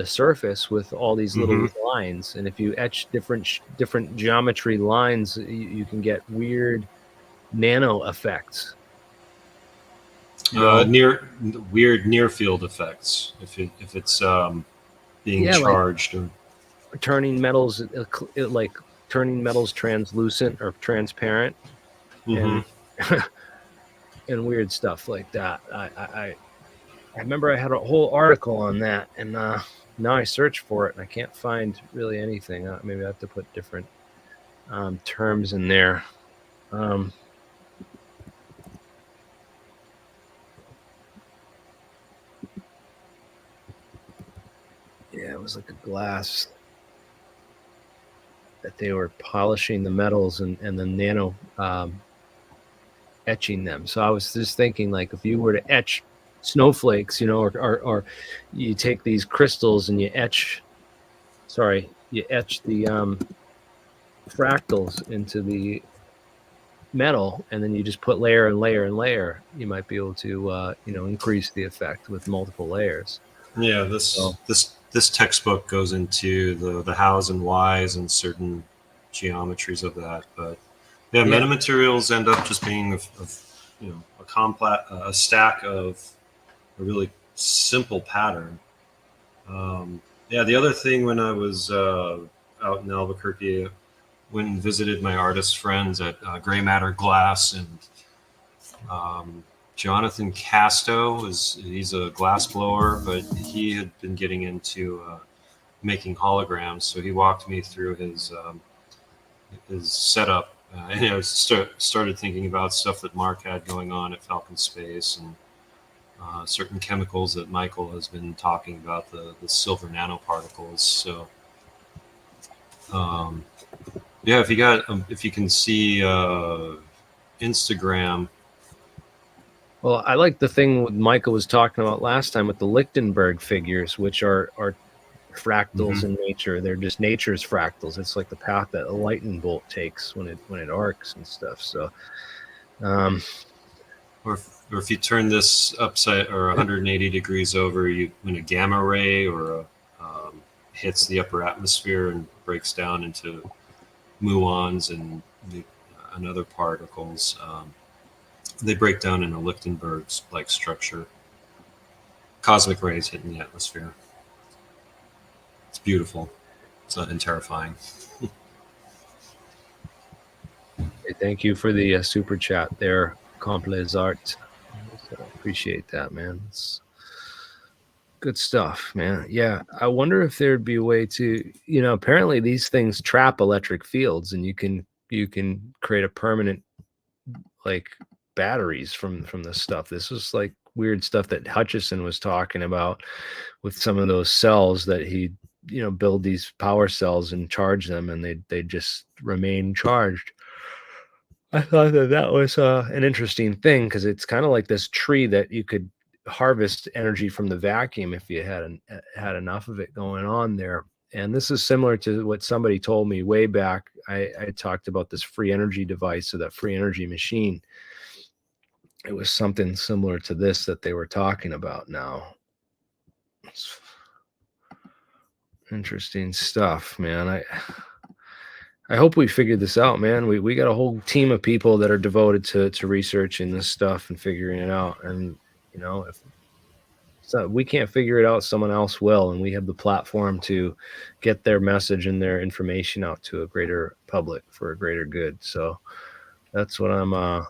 surface with all these little lines. And if you etch different geometry lines, you can get weird nano effects. Weird near field effects if it's being charged, like turning metals translucent or transparent, and and weird stuff like that. I remember I had a whole article on that, and now I search for it and I can't find really anything. Maybe I have to put different terms in there. Yeah, it was like a glass that they were polishing the metals and then nano etching them. So I was just thinking, like, if you were to etch snowflakes, or you take these crystals and you etch the fractals into the metal, and then you just put layer and layer and layer, you might be able to increase the effect with multiple layers. Yeah, this textbook goes into the hows and whys and certain geometries of that, but metamaterials end up just being a stack of a really simple pattern. The other thing, when I was out in Albuquerque, went and visited my artist friends at Gray Matter Glass, and Jonathan Casto he's a glass blower, but he had been getting into making holograms. So he walked me through his setup. And I started thinking about stuff that Mark had going on at Falcon Space, and certain chemicals that Michael has been talking about, the silver nanoparticles. So yeah, if you can see Instagram. Well, I like the thing what Michael was talking about last time with the Lichtenberg figures, which are fractals in nature. They're just nature's fractals. It's like the path that a lightning bolt takes when it arcs and stuff. So, or if you turn this upside or 180 degrees over, when a gamma ray or hits the upper atmosphere and breaks down into muons and other particles, they break down in a Lichtenberg-like structure. Cosmic rays hitting the atmosphere. It's beautiful. It's and terrifying. thank you for the super chat there, Complaisart. So appreciate that, man. It's good stuff, man. Yeah, I wonder if there'd be a way to, apparently these things trap electric fields, and you can create a permanent like batteries from this stuff. This is like weird stuff that Hutchison was talking about with some of those cells that he build these power cells and charge them, and they just remain charged. I thought that was an interesting thing, because it's kind of like this tree that you could harvest energy from the vacuum if you had enough of it going on there. And this is similar to what somebody told me way back. I talked about this free energy device, or that free energy machine. It was something similar to this that they were talking about now. It's interesting stuff, man. I hope we figured this out, man. We got a whole team of people that are devoted to researching this stuff and figuring it out. And, if we can't figure it out, someone else will. And we have the platform to get their message and their information out to a greater public for a greater good. So that's what I'm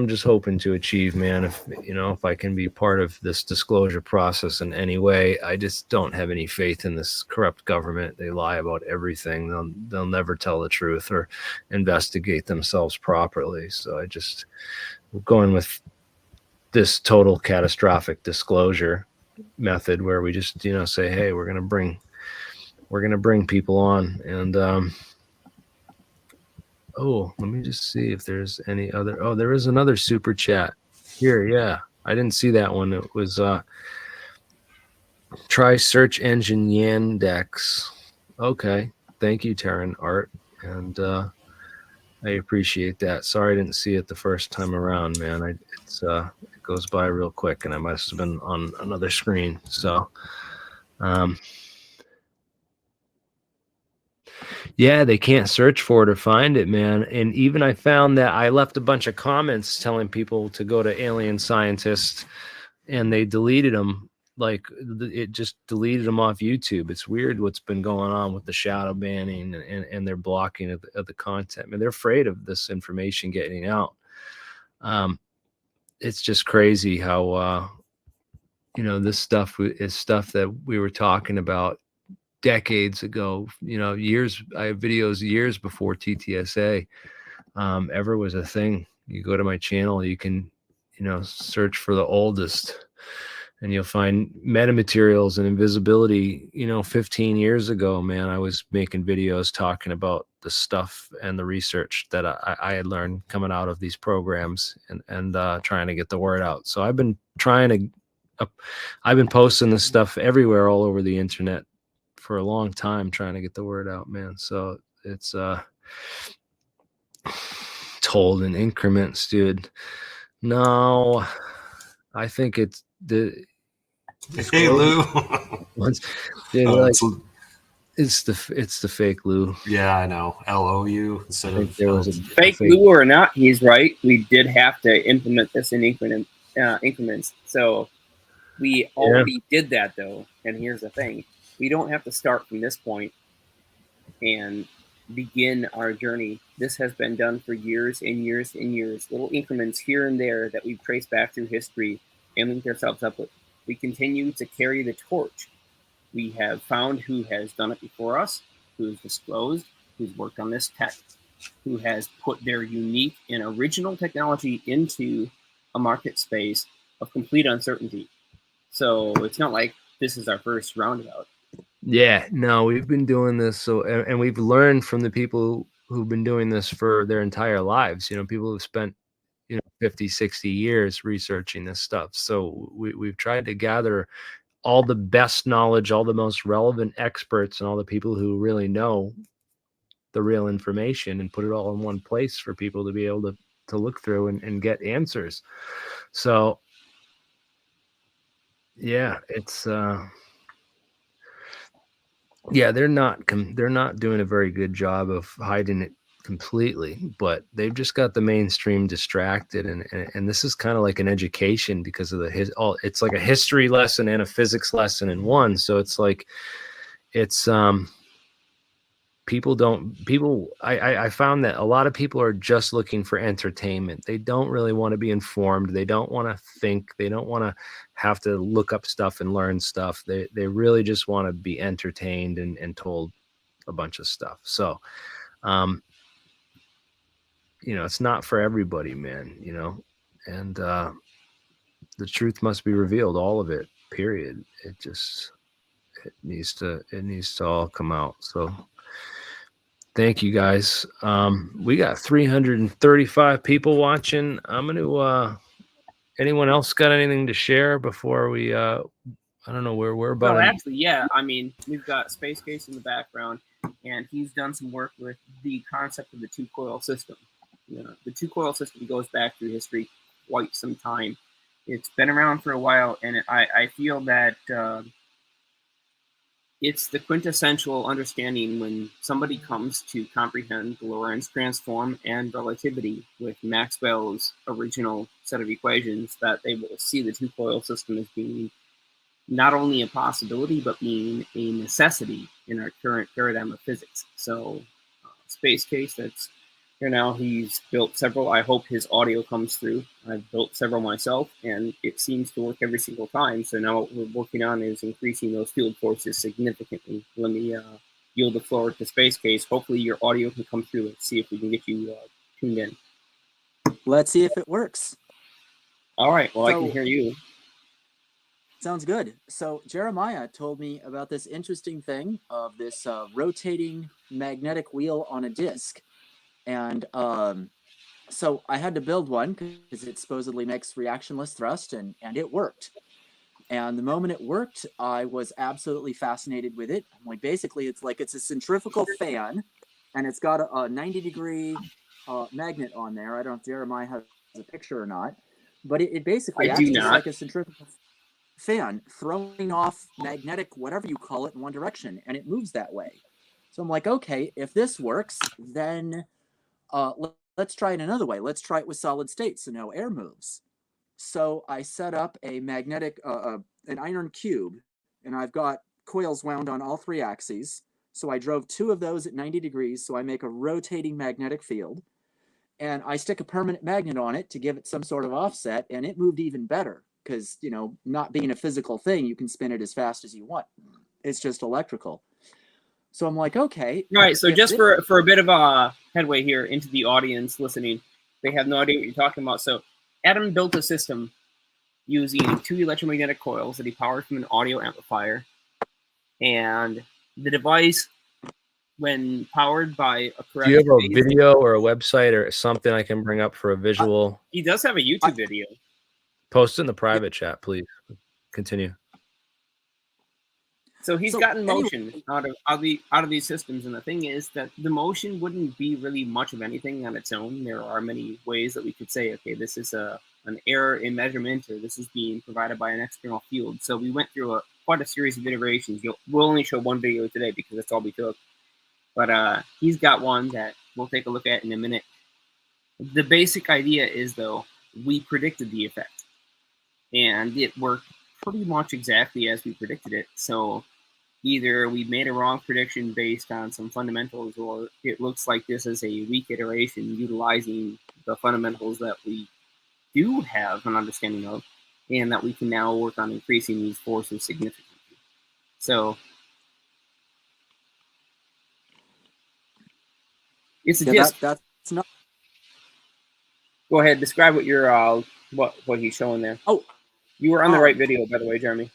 just hoping to achieve, man. If I can be part of this disclosure process in any way. I just don't have any faith in this corrupt government. They lie about everything. They'll never tell the truth or investigate themselves properly. So we're going with this total catastrophic disclosure method, where we just, say, hey, we're going to bring people on. And, let me just see if there's any other. Oh, there is another super chat here. Yeah, I didn't see that one. It was try search engine Yandex. Okay, thank you, Taryn Art, and I appreciate that. Sorry I didn't see it the first time around, man. It goes by real quick, and I must have been on another screen. So, yeah, they can't search for it or find it, man. And even I found that I left a bunch of comments telling people to go to Alien Scientist, and they deleted them. Like, it just deleted them off YouTube. It's weird what's been going on with the shadow banning and their blocking of the content. I mean, they're afraid of this information getting out. It's just crazy how, this stuff is stuff that we were talking about decades ago, years. I have videos years before TTSA ever was a thing. You go to my channel, you can, search for the oldest, and you'll find metamaterials and invisibility. 15 years ago, man, I was making videos talking about the stuff and the research that I had learned coming out of these programs, and trying to get the word out. So I've been posting this stuff everywhere, all over the internet, for a long time, trying to get the word out, man. So it's told in increments, dude. No, I think it's the Hey, Lou. It's the fake Lou. Yeah, I know. LOU instead of there was a fake Lou or not. He's right. We did have to implement this in increments. So we already did that, though. And here's the thing: we don't have to start from this point and begin our journey This has been done for years and years and years, little increments here and there that we've traced back through history and linked ourselves up with. We continue to carry the torch. We have found who has done it before us, who's disclosed, who's worked on this tech, who has put their unique and original technology into a market space of complete uncertainty. So it's not like this is our first roundabout. Yeah, no, we've been doing this. So, and we've learned from the people who've been doing this for their entire lives. You know, people who've spent, 50, 60 years researching this stuff. So we've tried to gather all the best knowledge, all the most relevant experts, and all the people who really know the real information, and put it all in one place for people to be able to look through and get answers. So yeah, it's yeah, they're not doing a very good job of hiding it completely, but they've just got the mainstream distracted, and this is kind of like an education because of it's like a history lesson and a physics lesson in one. So it's like it's I found that a lot of people are just looking for entertainment. They don't really want to be informed. They don't want to think. They don't want to have to look up stuff and learn stuff. They really just want to be entertained and told a bunch of stuff. So, it's not for everybody, man, and the truth must be revealed, all of it, period. It needs to all come out. So thank you guys. We got 335 people watching. I'm going to, anyone else got anything to share before we, I don't know where we're about. No, actually, yeah. I mean, we've got Space Case in the background, and he's done some work with the concept of the two-coil system. The two-coil system goes back through history quite some time. It's been around for a while, and I feel that it's the quintessential understanding when somebody comes to comprehend the Lorentz transform and relativity with Maxwell's original set of equations, that they will see the two-coil system as being not only a possibility, but being a necessity in our current paradigm of physics. So Space Case, that's here now, he's built several. I hope his audio comes through. I've built several myself, and it seems to work every single time. So now what we're working on is increasing those field forces significantly. Let me yield the floor to Space Case. Hopefully your audio can come through. Let's see if we can get you tuned in. Let's see if it works. All right, well, I can hear you. Sounds good. So Jeremiah told me about this interesting thing of this rotating magnetic wheel on a disc. And so I had to build one because it supposedly makes reactionless thrust, and it worked. And the moment it worked, I was absolutely fascinated with it. Like, basically, it's a centrifugal fan, and it's got a 90-degree magnet on there. I don't know if Jeremiah has a picture or not, but it basically acts just like a centrifugal fan, throwing off magnetic, whatever you call it, in one direction, and it moves that way. So I'm like, okay, if this works, then let's try it another way. Let's try it with solid state, so no air moves. So I set up a magnetic, an iron cube, and I've got coils wound on all three axes. So I drove two of those at 90 degrees, so I make a rotating magnetic field. And I stick a permanent magnet on it to give it some sort of offset, and it moved even better because, not being a physical thing, you can spin it as fast as you want. It's just electrical. So I'm like, okay. All right, so just for a bit of a headway here into the audience listening, they have no idea what you're talking about. So Adam built a system using two electromagnetic coils that he powered from an audio amplifier. And the device, when powered by a correct... Do you have a video or a website or something I can bring up for a visual? He does have a YouTube video. Post it in the private chat, please. Continue. So he's gotten motion out of these systems, and the thing is that the motion wouldn't be really much of anything on its own. There are many ways that we could say, okay, this is an error in measurement, or this is being provided by an external field. So we went through quite a series of iterations. We'll only show one video today because that's all we took. But he's got one that we'll take a look at in a minute. The basic idea is, though, we predicted the effect, and it worked pretty much exactly as we predicted it. So either we made a wrong prediction based on some fundamentals, or it looks like this is a weak iteration utilizing the fundamentals that we do have an understanding of, and that we can now work on increasing these forces significantly. So it's a disk. That's not. Go ahead, describe what you're what he's showing there. Oh, you were on the right video, by the way, Jeremy.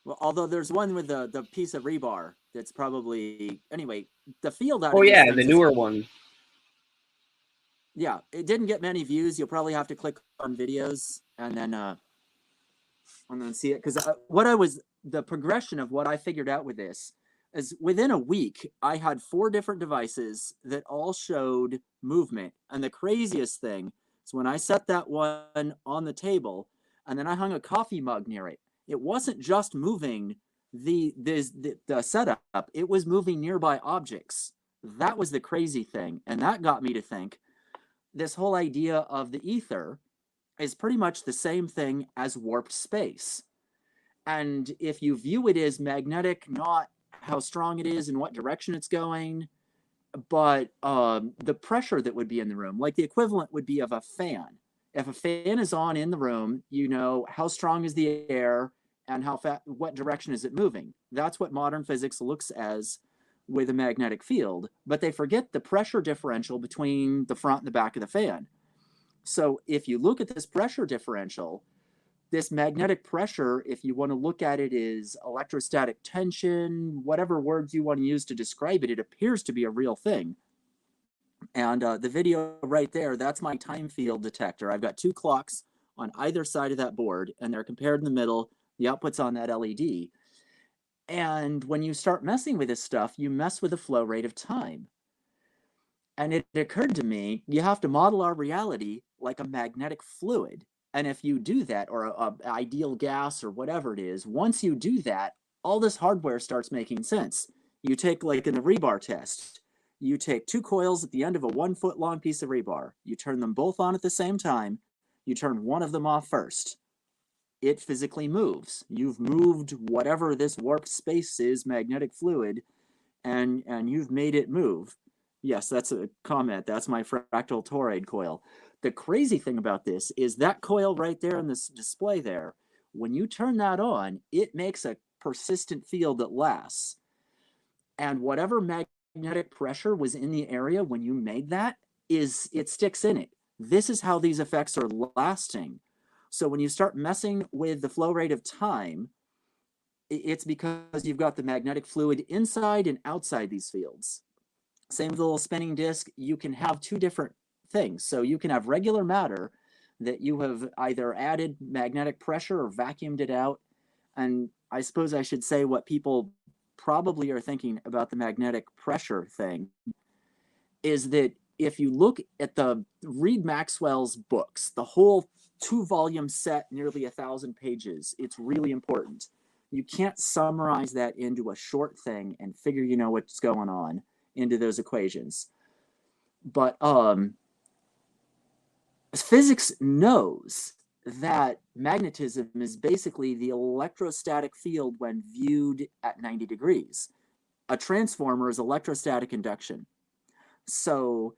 Well, although there's one with the piece of rebar that's probably anyway. The field out. Oh yeah, the newer one. Yeah, it didn't get many views. You'll probably have to click on videos and then see it, because the progression of what I figured out with this is within a week I had 4 different devices that all showed movement, and the craziest thing is when I set that one on the table and then I hung a coffee mug near it. It wasn't just moving the setup; it was moving nearby objects. That was the crazy thing, and that got me to think. This whole idea of the ether is pretty much the same thing as warped space. And if you view it as magnetic, not how strong it is and what direction it's going, but the pressure that would be in the room, like the equivalent would be of a fan. If a fan is on in the room, you know how strong is the air and what direction is it moving. That's what modern physics looks as with a magnetic field, but they forget the pressure differential between the front and the back of the fan. So if you look at this pressure differential, this magnetic pressure, if you want to look at it as electrostatic tension, whatever words you want to use to describe it, it appears to be a real thing. And the video right there, that's my time field detector. I've got 2 clocks on either side of that board, and they're compared in the middle. The output's on that LED. And when you start messing with this stuff, you mess with the flow rate of time. And it occurred to me, you have to model our reality like a magnetic fluid. And if you do that, or a ideal gas or whatever it is, once you do that, all this hardware starts making sense. You take, like in the rebar test, you take 2 coils at the end of a 1 foot long piece of rebar. You turn them both on at the same time. You turn one of them off first. It physically moves. You've moved whatever this warped space is, magnetic fluid, and you've made it move. Yes, that's a comment. That's my fractal toroid coil. The crazy thing about this is that coil right there in this display there, when you turn that on, it makes a persistent field that lasts. And whatever magnetic pressure was in the area when you made that, it sticks in it. This is how these effects are lasting. So when you start messing with the flow rate of time, it's because you've got the magnetic fluid inside and outside these fields. Same with the little spinning disc, you can have 2 different things. So you can have regular matter that you have either added magnetic pressure or vacuumed it out. And I suppose I should say what people probably are thinking about the magnetic pressure thing is that if you look at read Maxwell's books, the whole 2-volume set, nearly 1,000 pages, it's really important. You can't summarize that into a short thing and figure you know what's going on into those equations. But physics knows that magnetism is basically the electrostatic field when viewed at 90 degrees. A transformer is electrostatic induction. So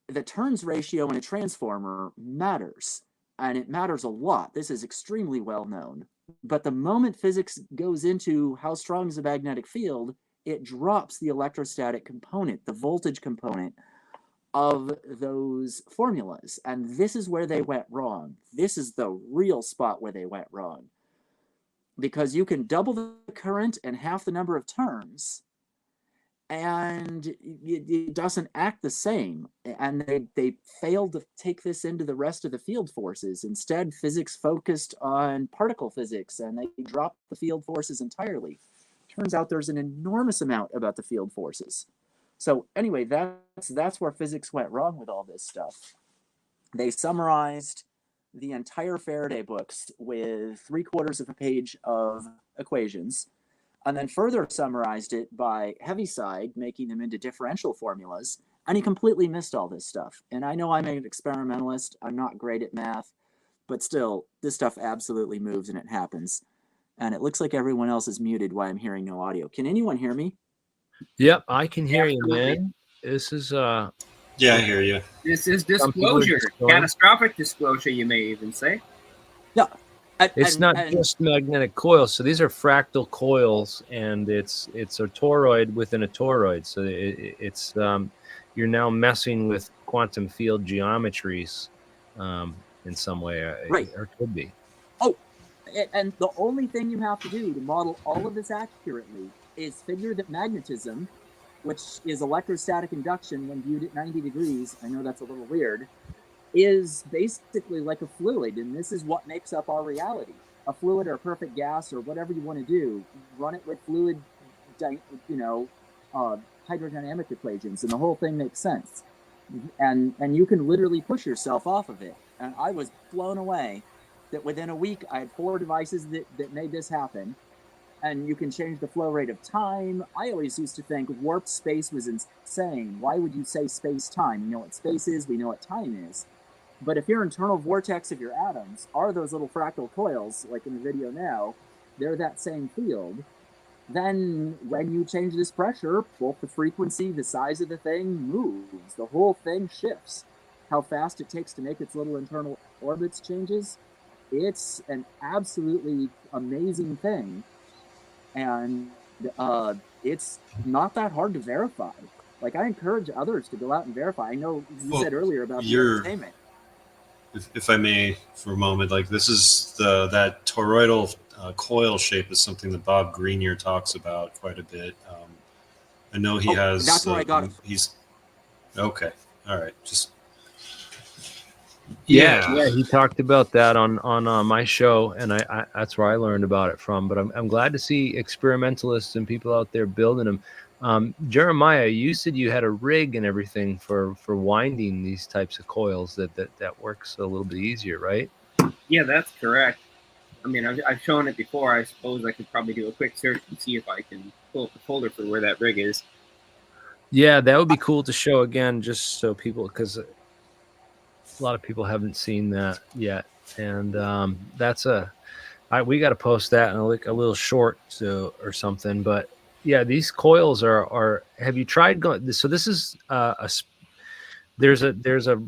the turns ratio in a transformer matters, and it matters a lot. This is extremely well known. But the moment physics goes into how strong is a magnetic field, it drops the electrostatic component, the voltage component of those formulas. And this is where they went wrong. This is the real spot where they went wrong. Because you can double the current and half the number of turns, and it doesn't act the same. And they failed to take this into the rest of the field forces. Instead, physics focused on particle physics, and they dropped the field forces entirely. Turns out there's an enormous amount about the field forces. So anyway, that's where physics went wrong with all this stuff. They summarized the entire Faraday books with 3/4 of a page of equations, and then further summarized it by Heaviside, making them into differential formulas, and he completely missed all this stuff. And I know I'm an experimentalist, I'm not great at math, but still, this stuff absolutely moves and it happens. And it looks like everyone else is muted while I'm hearing no audio. Can anyone hear me? Yep, I can hear Absolutely. you, man. This is Yeah, I hear you. This is Some people are disclosure, just going. catastrophic disclosure, you may even say. Yeah. It's not just magnetic coils. So these are fractal coils, and it's a toroid within a toroid. So it's you're now messing with quantum field geometries in some way, Right. or could be. Oh, and the only thing you have to do to model all of this accurately is figure that magnetism, which is electrostatic induction when viewed at 90 degrees, I know that's a little weird, is basically like a fluid, and this is what makes up our reality. A fluid or a perfect gas or whatever you want to do, run it with fluid, hydrodynamic equations, and the whole thing makes sense. And you can literally push yourself off of it. And I was blown away that within a week I had 4 devices that made this happen. And you can change the flow rate of time. I always used to think warped space was insane. Why would you say space-time? You know what space is, we know what time is. But if your internal vortex of your atoms are those little fractal coils, like in the video now, they're that same field, then when you change this pressure, both the frequency, the size of the thing moves. The whole thing shifts. How fast it takes to make its little internal orbits changes, it's an absolutely amazing thing. And it's not that hard to verify. Like, I encourage others to go out and verify. I know you said earlier about the entertainment. If I may, for a moment, like this is that toroidal coil shape is something that Bob Greenier talks about quite a bit. I know he has. That's where I got it. He's okay. All right, just Yeah, he talked about that on my show, and I that's where I learned about it from. But I'm glad to see experimentalists and people out there building them. Jeremiah, you said you had a rig and everything for winding these types of coils that works a little bit easier, right? Yeah, that's correct. I mean, I've shown it before. I suppose I could probably do a quick search and see if I can pull up the folder for where that rig is. Yeah, that would be cool to show again, just so people, because a lot of people haven't seen that yet, and that's we got to post that in a little short or something. But yeah, these coils are. Have you tried going? So this is there's a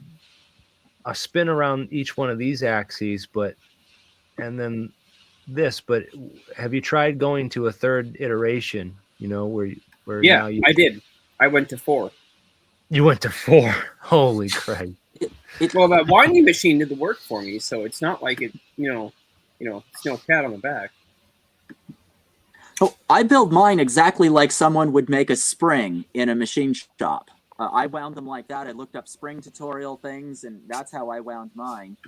spin around each one of these axes, and then this. But have you tried going to a third iteration? You know where now I did. I went to 4. You went to 4. Holy crap! Well, that winding machine did the work for me, so it's not like it, it's no pat on the back. Oh, I build mine exactly like someone would make a spring in a machine shop. I wound them like that. I looked up spring tutorial things, and that's how I wound mine.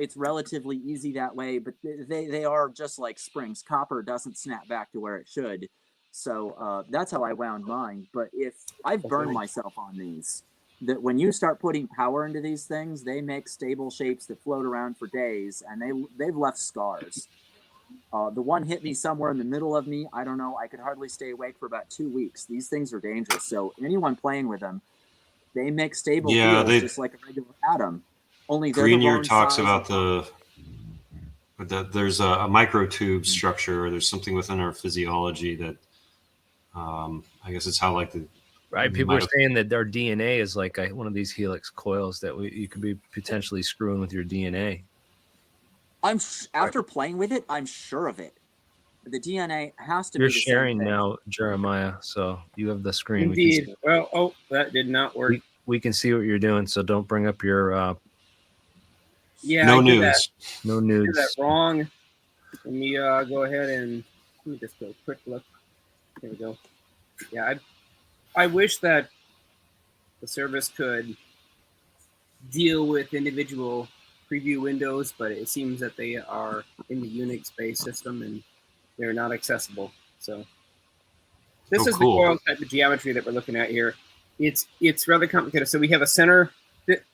It's relatively easy that way, but they are just like springs. Copper doesn't snap back to where it should. So that's how I wound mine. But if I've burned myself on these, that when you start putting power into these things, they make stable shapes that float around for days, and they've left scars. The one hit me somewhere in the middle of me. I don't know. I could hardly stay awake for about 2 weeks. These things are dangerous. So anyone playing with them, they make stable fields just like a regular atom. Only Greenier talks about there's a microtube structure, or there's something within our physiology that I guess it's how like the right. People are saying that our DNA is like one of these helix coils that you could be potentially screwing with your DNA. After playing with it, I'm sure of it. The DNA has to You're be the sharing same thing. Now, Jeremiah, so you have the screen. Indeed. Well, that did not work. We can see what you're doing, so don't bring up your no nudes. No nudes. I did that wrong. Let me go ahead and let me just go quick look. There we go. Yeah, I wish that the service could deal with individual preview windows, but it seems that they are in the Unix-based system and they're not accessible. So this is cool. The coil type of geometry that we're looking at here. It's rather complicated. So we have a center.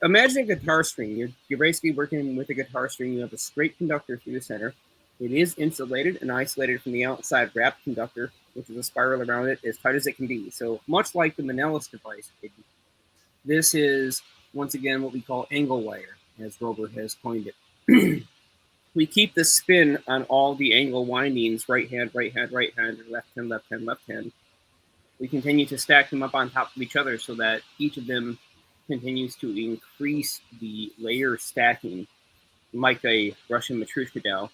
Imagine a guitar string. You're basically working with a guitar string. You have a straight conductor through the center. It is insulated and isolated from the outside wrapped conductor, which is a spiral around it as tight as it can be. So much like the Manellis device, this is, once again, what we call angle wire, as Robert has coined it. we keep the spin on all the angle windings, right hand, right hand, right hand, or left hand, left hand, left hand. We continue to stack them up on top of each other so that each of them continues to increase the layer stacking, like a Russian Matryoshka doll.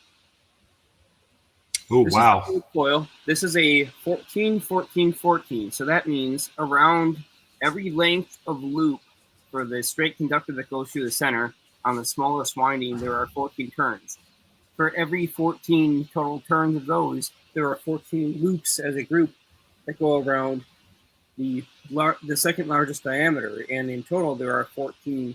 Oh, This wow. is a coil. This is a 14, 14, 14. So that means around every length of loop for the straight conductor that goes through the center, on the smallest winding, there are 14 turns. For every 14 total turns of those, there are 14 loops as a group that go around the second largest diameter. And in total, there are 14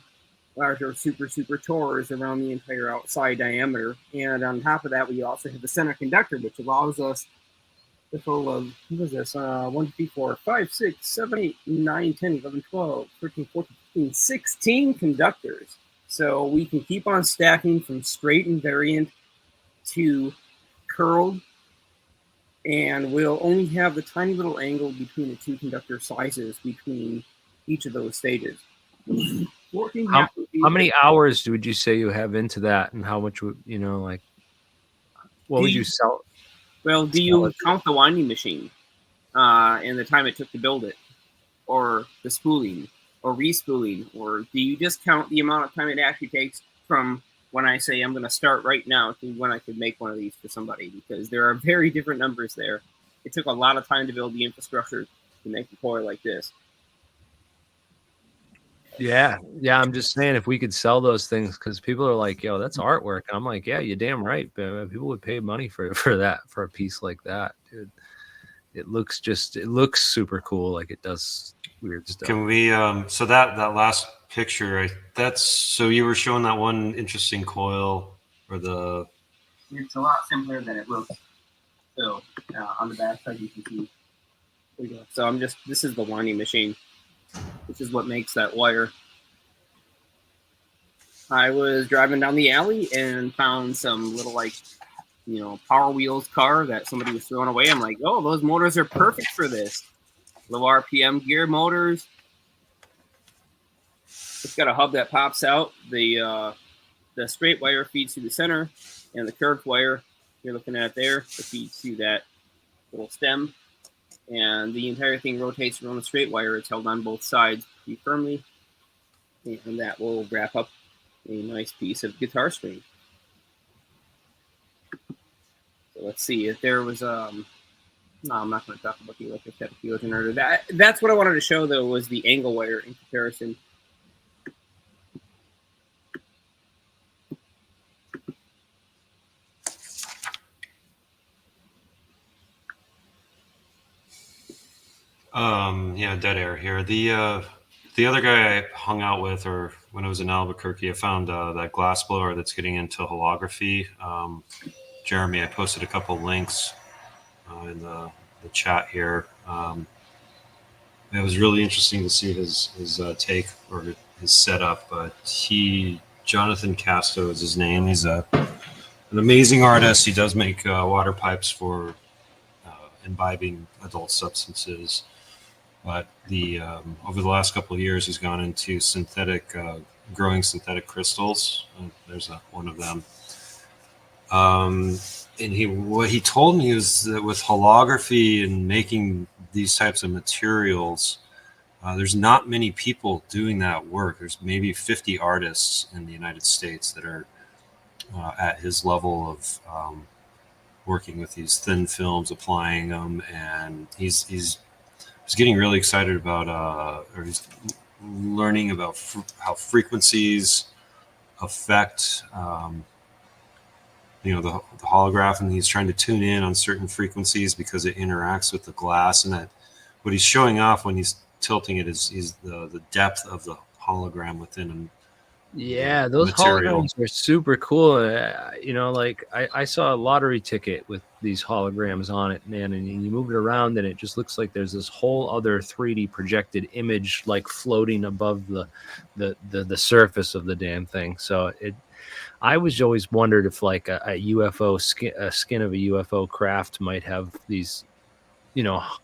larger super tores around the entire outside diameter. And on top of that, we also have the center conductor, which allows us the total of, what is this, 1, 2, 3, 4, 5, 6, 7, 8, 9, 10, 11, 12, 13, 14, 15, 16 conductors. So we can keep on stacking from straight and variant to curled, and we'll only have the tiny little angle between the two conductor sizes between each of those stages. How many hours would you say you have into that, and how much would like? What would you sell? Well, do you count the winding machine and the time it took to build it, or the spooling, or respooling, or do you just count the amount of time it actually takes from when I say I'm going to start right now to when I could make one of these for somebody? Because there are very different numbers there. It took a lot of time to build the infrastructure to make a coil like this. Yeah. I'm just saying, if we could sell those things, because people are like, "Yo, that's artwork." I'm like, "Yeah, you're damn right, man. People would pay money for that, for a piece like that, dude. It looks super cool. Like, it does weird stuff." Can we? So that last picture, so you were showing that one interesting coil, or the. It's a lot simpler than it looks. So on the back side, you can see. There we go. So this is the winding machine. This is what makes that wire. I was driving down the alley and found some little, Power Wheels car that somebody was throwing away. I'm like, oh, those motors are perfect for this. Low RPM gear motors. It's got a hub that pops out. The straight wire feeds through the center, and the curved wire, you're looking at there, it feeds through that little stem. And the entire thing rotates around the straight wire. It's held on both sides pretty firmly, and that will wrap up a nice piece of guitar string. So let's see if there was no, I'm not going to talk about the electric catapulsion order. That's what I wanted to show, though, was the angle wire in comparison. Yeah, dead air here. The other guy I hung out with, or when I was in Albuquerque, I found that glass blower that's getting into holography. Jeremy, I posted a couple links in the chat here. It was really interesting to see his take, or his setup. But Jonathan Casto is his name. He's an amazing artist. He does make water pipes for imbibing adult substances. But over the last couple of years, he's gone into growing synthetic crystals. There's one of them. And what he told me is that with holography and making these types of materials, there's not many people doing that work. There's maybe 50 artists in the United States that are at his level of working with these thin films, applying them, and he's getting really excited about, or he's learning about how frequencies affect, the holograph, and he's trying to tune in on certain frequencies because it interacts with the glass, and that what he's showing off when he's tilting it is the depth of the hologram within him. Yeah, those holograms are super cool. I saw a lottery ticket with these holograms on it, man, and you move it around and it just looks like there's this whole other 3D projected image, like floating above the surface of the damn thing. So I was always wondered if like a UFO skin of a UFO craft might have these,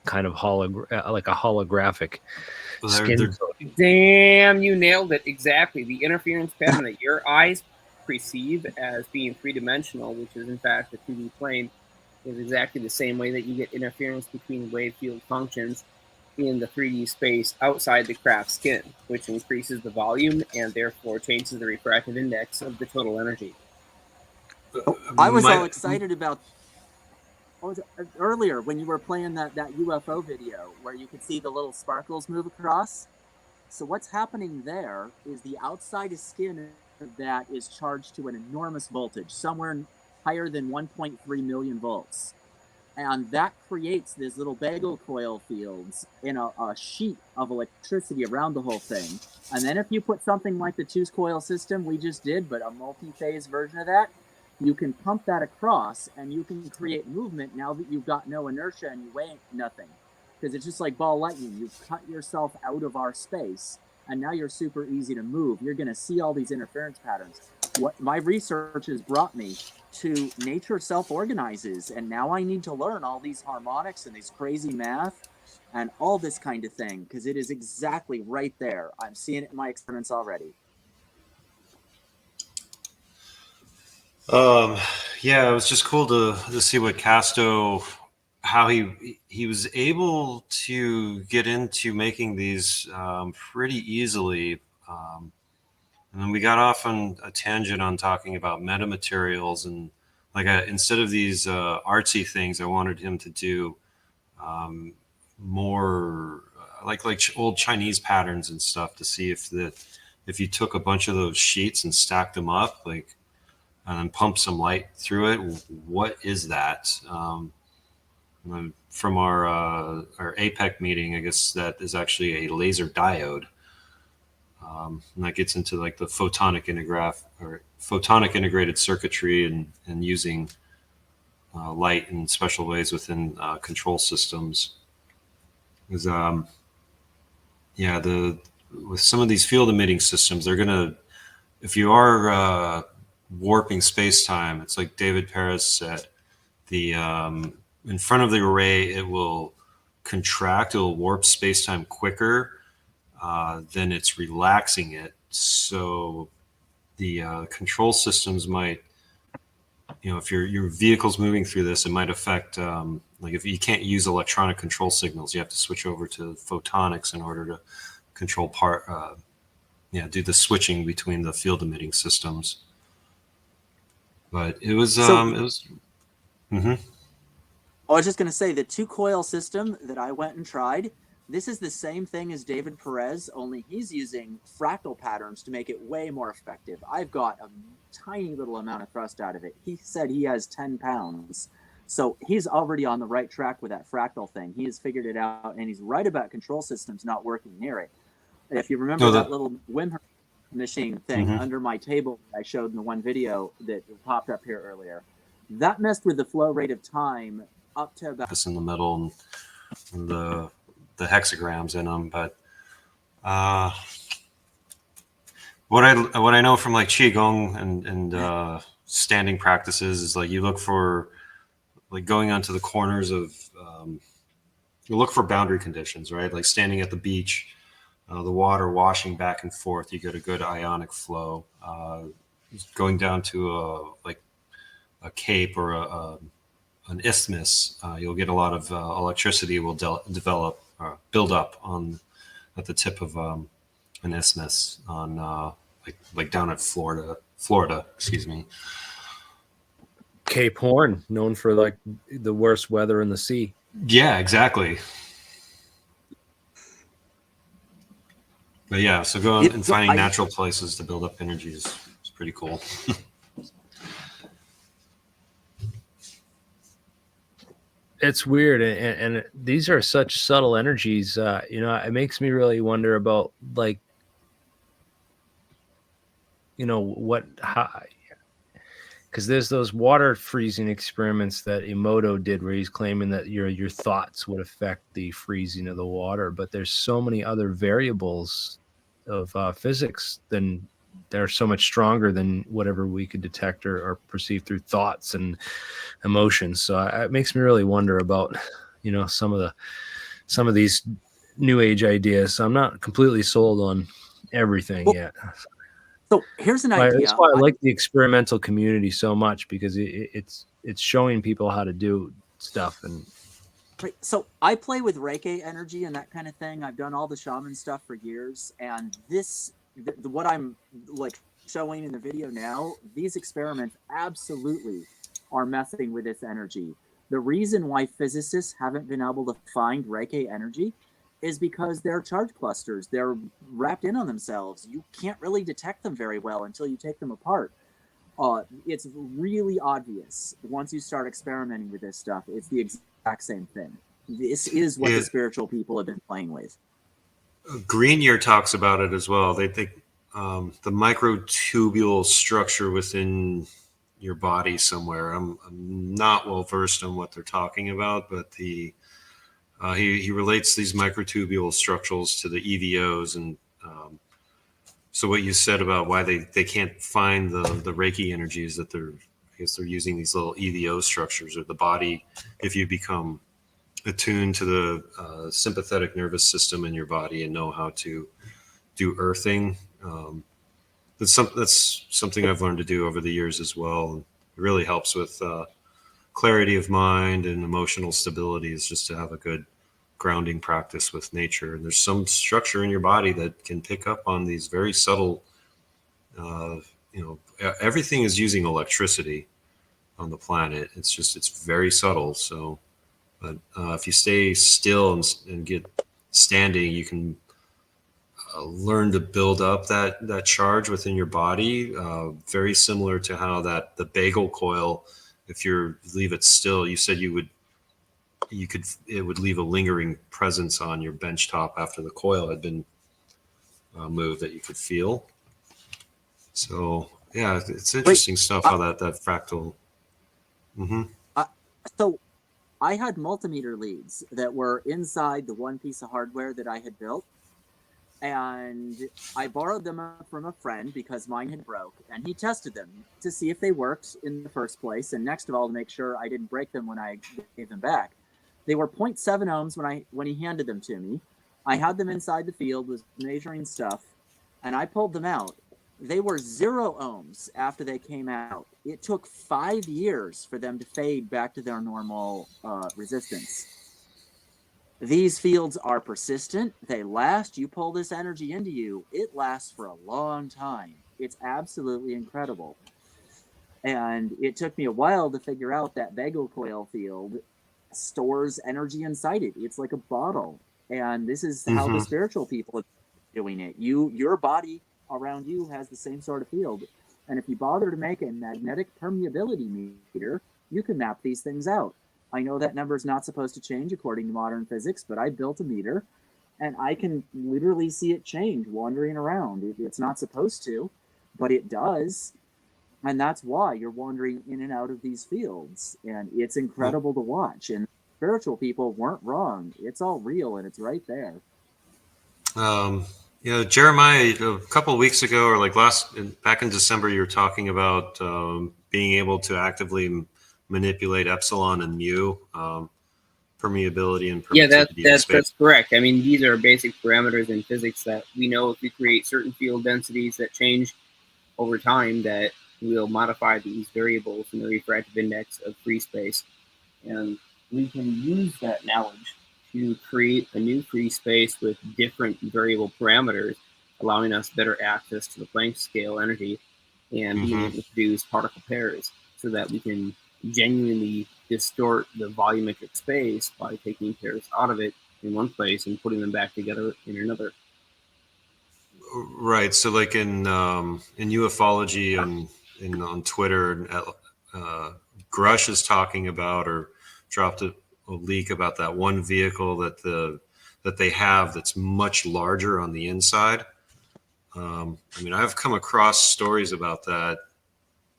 kind of like a holographic skin. Damn, you nailed it. Exactly. The interference pattern that your eyes perceive as being three-dimensional, which is in fact a 2D plane, is exactly the same way that you get interference between wave field functions in the 3D space outside the craft skin, which increases the volume and therefore changes the refractive index of the total energy. I was all excited about earlier when you were playing that UFO video where you could see the little sparkles move across. So what's happening there is the outside skin that is charged to an enormous voltage, somewhere higher than 1.3 million volts. And that creates these little bagel coil fields in a sheet of electricity around the whole thing. And then if you put something like the two coil system we just did, but a multi-phase version of that, you can pump that across and you can create movement now that you've got no inertia and you weigh nothing. Because it's just like ball lightning. You've cut yourself out of our space and now you're super easy to move. You're going to see all these interference patterns. What my research has brought me to nature self-organizes, and now I need to learn all these harmonics and these crazy math and all this kind of thing, because it is exactly right there. I'm seeing it in my experiments already. Yeah, it was just cool to see what Casto, how he was able to get into making these pretty easily. And then we got off on a tangent on talking about metamaterials, and like instead of these artsy things, I wanted him to do more like old Chinese patterns and stuff to see if you took a bunch of those sheets and stacked them up, like, and then pumped some light through it. What is that? From our APEC meeting, I guess that is actually a laser diode. And that gets into like the photonic integrated circuitry and using light in special ways within control systems. Because with some of these field emitting systems, they're gonna, if you are warping space-time, it's like David Perez said, the in front of the array, it will contract, it will warp space-time quicker than it's relaxing it. So the control systems might, if your vehicle's moving through this, it might affect, like if you can't use electronic control signals, you have to switch over to photonics in order to control do the switching between the field emitting systems. But it was, mm-hmm. I was just going to say the two coil system that I went and tried, this is the same thing as David Perez, only he's using fractal patterns to make it way more effective. I've got a tiny little amount of thrust out of it. He said he has 10 pounds. So he's already on the right track with that fractal thing. He has figured it out, and he's right about control systems not working near it. And if you remember that little Wim machine thing under my table I showed in the one video that popped up here earlier, that messed with the flow rate of time up to about this in the middle and the hexagrams in them. But what I know from like qigong and standing practices is like you look for like going onto the corners of you look for boundary conditions, right? Like standing at the beach, the water washing back and forth, you get a good ionic flow. Going down to a cape or an isthmus, you'll get a lot of electricity will develop or build up at the tip of an isthmus on like down at Florida, excuse me. Cape Horn, known for like the worst weather in the sea. Yeah, exactly. But yeah, so going and finding natural places to build up energy is pretty cool. It's weird, and these are such subtle energies. It makes me really wonder about like, because there's those water freezing experiments that Emoto did, where he's claiming that your thoughts would affect the freezing of the water. But there's so many other variables of physics that are so much stronger than whatever we could detect or perceive through thoughts and emotions. So it makes me really wonder about, some of these new age ideas. So I'm not completely sold on everything yet. So here's an That's idea. why I like the experimental community so much, because it's showing people how to do stuff. And Right. So I play with Reiki energy and that kind of thing. I've done all the shaman stuff for years, and what I'm like showing in the video now, these experiments absolutely are messing with this energy. The reason why physicists haven't been able to find Reiki energy is because they're charge clusters. They're wrapped in on themselves. You can't really detect them very well until you take them apart. It's really obvious once you start experimenting with this stuff. It's the exact same thing. This is what the spiritual people have been playing with. Grenier talks about it as well. They think the microtubule structure within your body somewhere. I'm not well versed on what they're talking about, but he relates these microtubule structures to the EVOs. And so what you said about why they can't find the Reiki energy is that they're using these little EVO structures, or the body, if you become attuned to the sympathetic nervous system in your body and know how to do earthing. That's something I've learned to do over the years as well. And it really helps with clarity of mind and emotional stability, is just to have a good grounding practice with nature. And there's some structure in your body that can pick up on these very subtle, everything is using electricity on the planet. It's very subtle. So, but if you stay still and get standing, you can learn to build up that charge within your body. Very similar to how the bagel coil, if you leave it still, you said it would leave a lingering presence on your bench top after the coil had been moved, that you could feel. So yeah, it's interesting stuff how that fractal. Mm-hmm. So I had multimeter leads that were inside the one piece of hardware that I had built, and I borrowed them from a friend because mine had broke, and he tested them to see if they worked in the first place, and next of all to make sure I didn't break them when I gave them back. They were 0.7 ohms when he handed them to me. I had them inside the field, was measuring stuff, and I pulled them out. They were 0 ohms after they came out. It took 5 years for them to fade back to their normal resistance. These fields are persistent. They last. You pull this energy into you, it lasts for a long time. It's absolutely incredible. And it took me a while to figure out that bagel coil field stores energy inside it. It's like a bottle. And this is how the spiritual people are doing it. Your body around you has the same sort of field. And if you bother to make a magnetic permeability meter, you can map these things out. I know that number is not supposed to change according to modern physics, but I built a meter and I can literally see it change wandering around. It's not supposed to, but it does. And that's why you're wandering in and out of these fields. And it's incredible to watch. And spiritual people weren't wrong. It's all real and it's right there. Jeremiah, a couple of weeks ago, or back in December, you were talking about being able to actively manipulate epsilon and mu, permeability and permittivity. Yeah, that's correct. I mean, these are basic parameters in physics that we know if we create certain field densities that change over time, that we'll modify these variables in the refractive index of free space. And we can use that knowledge to create a new free space with different variable parameters, allowing us better access to the Planck scale energy and being able to produce particle pairs so that we can genuinely distort the volumetric space by taking pairs out of it in one place and putting them back together in another. Right. So like in ufology and on Twitter, Grush is talking about, or dropped a leak about that one vehicle that they have that's much larger on the inside. I mean, I've come across stories about that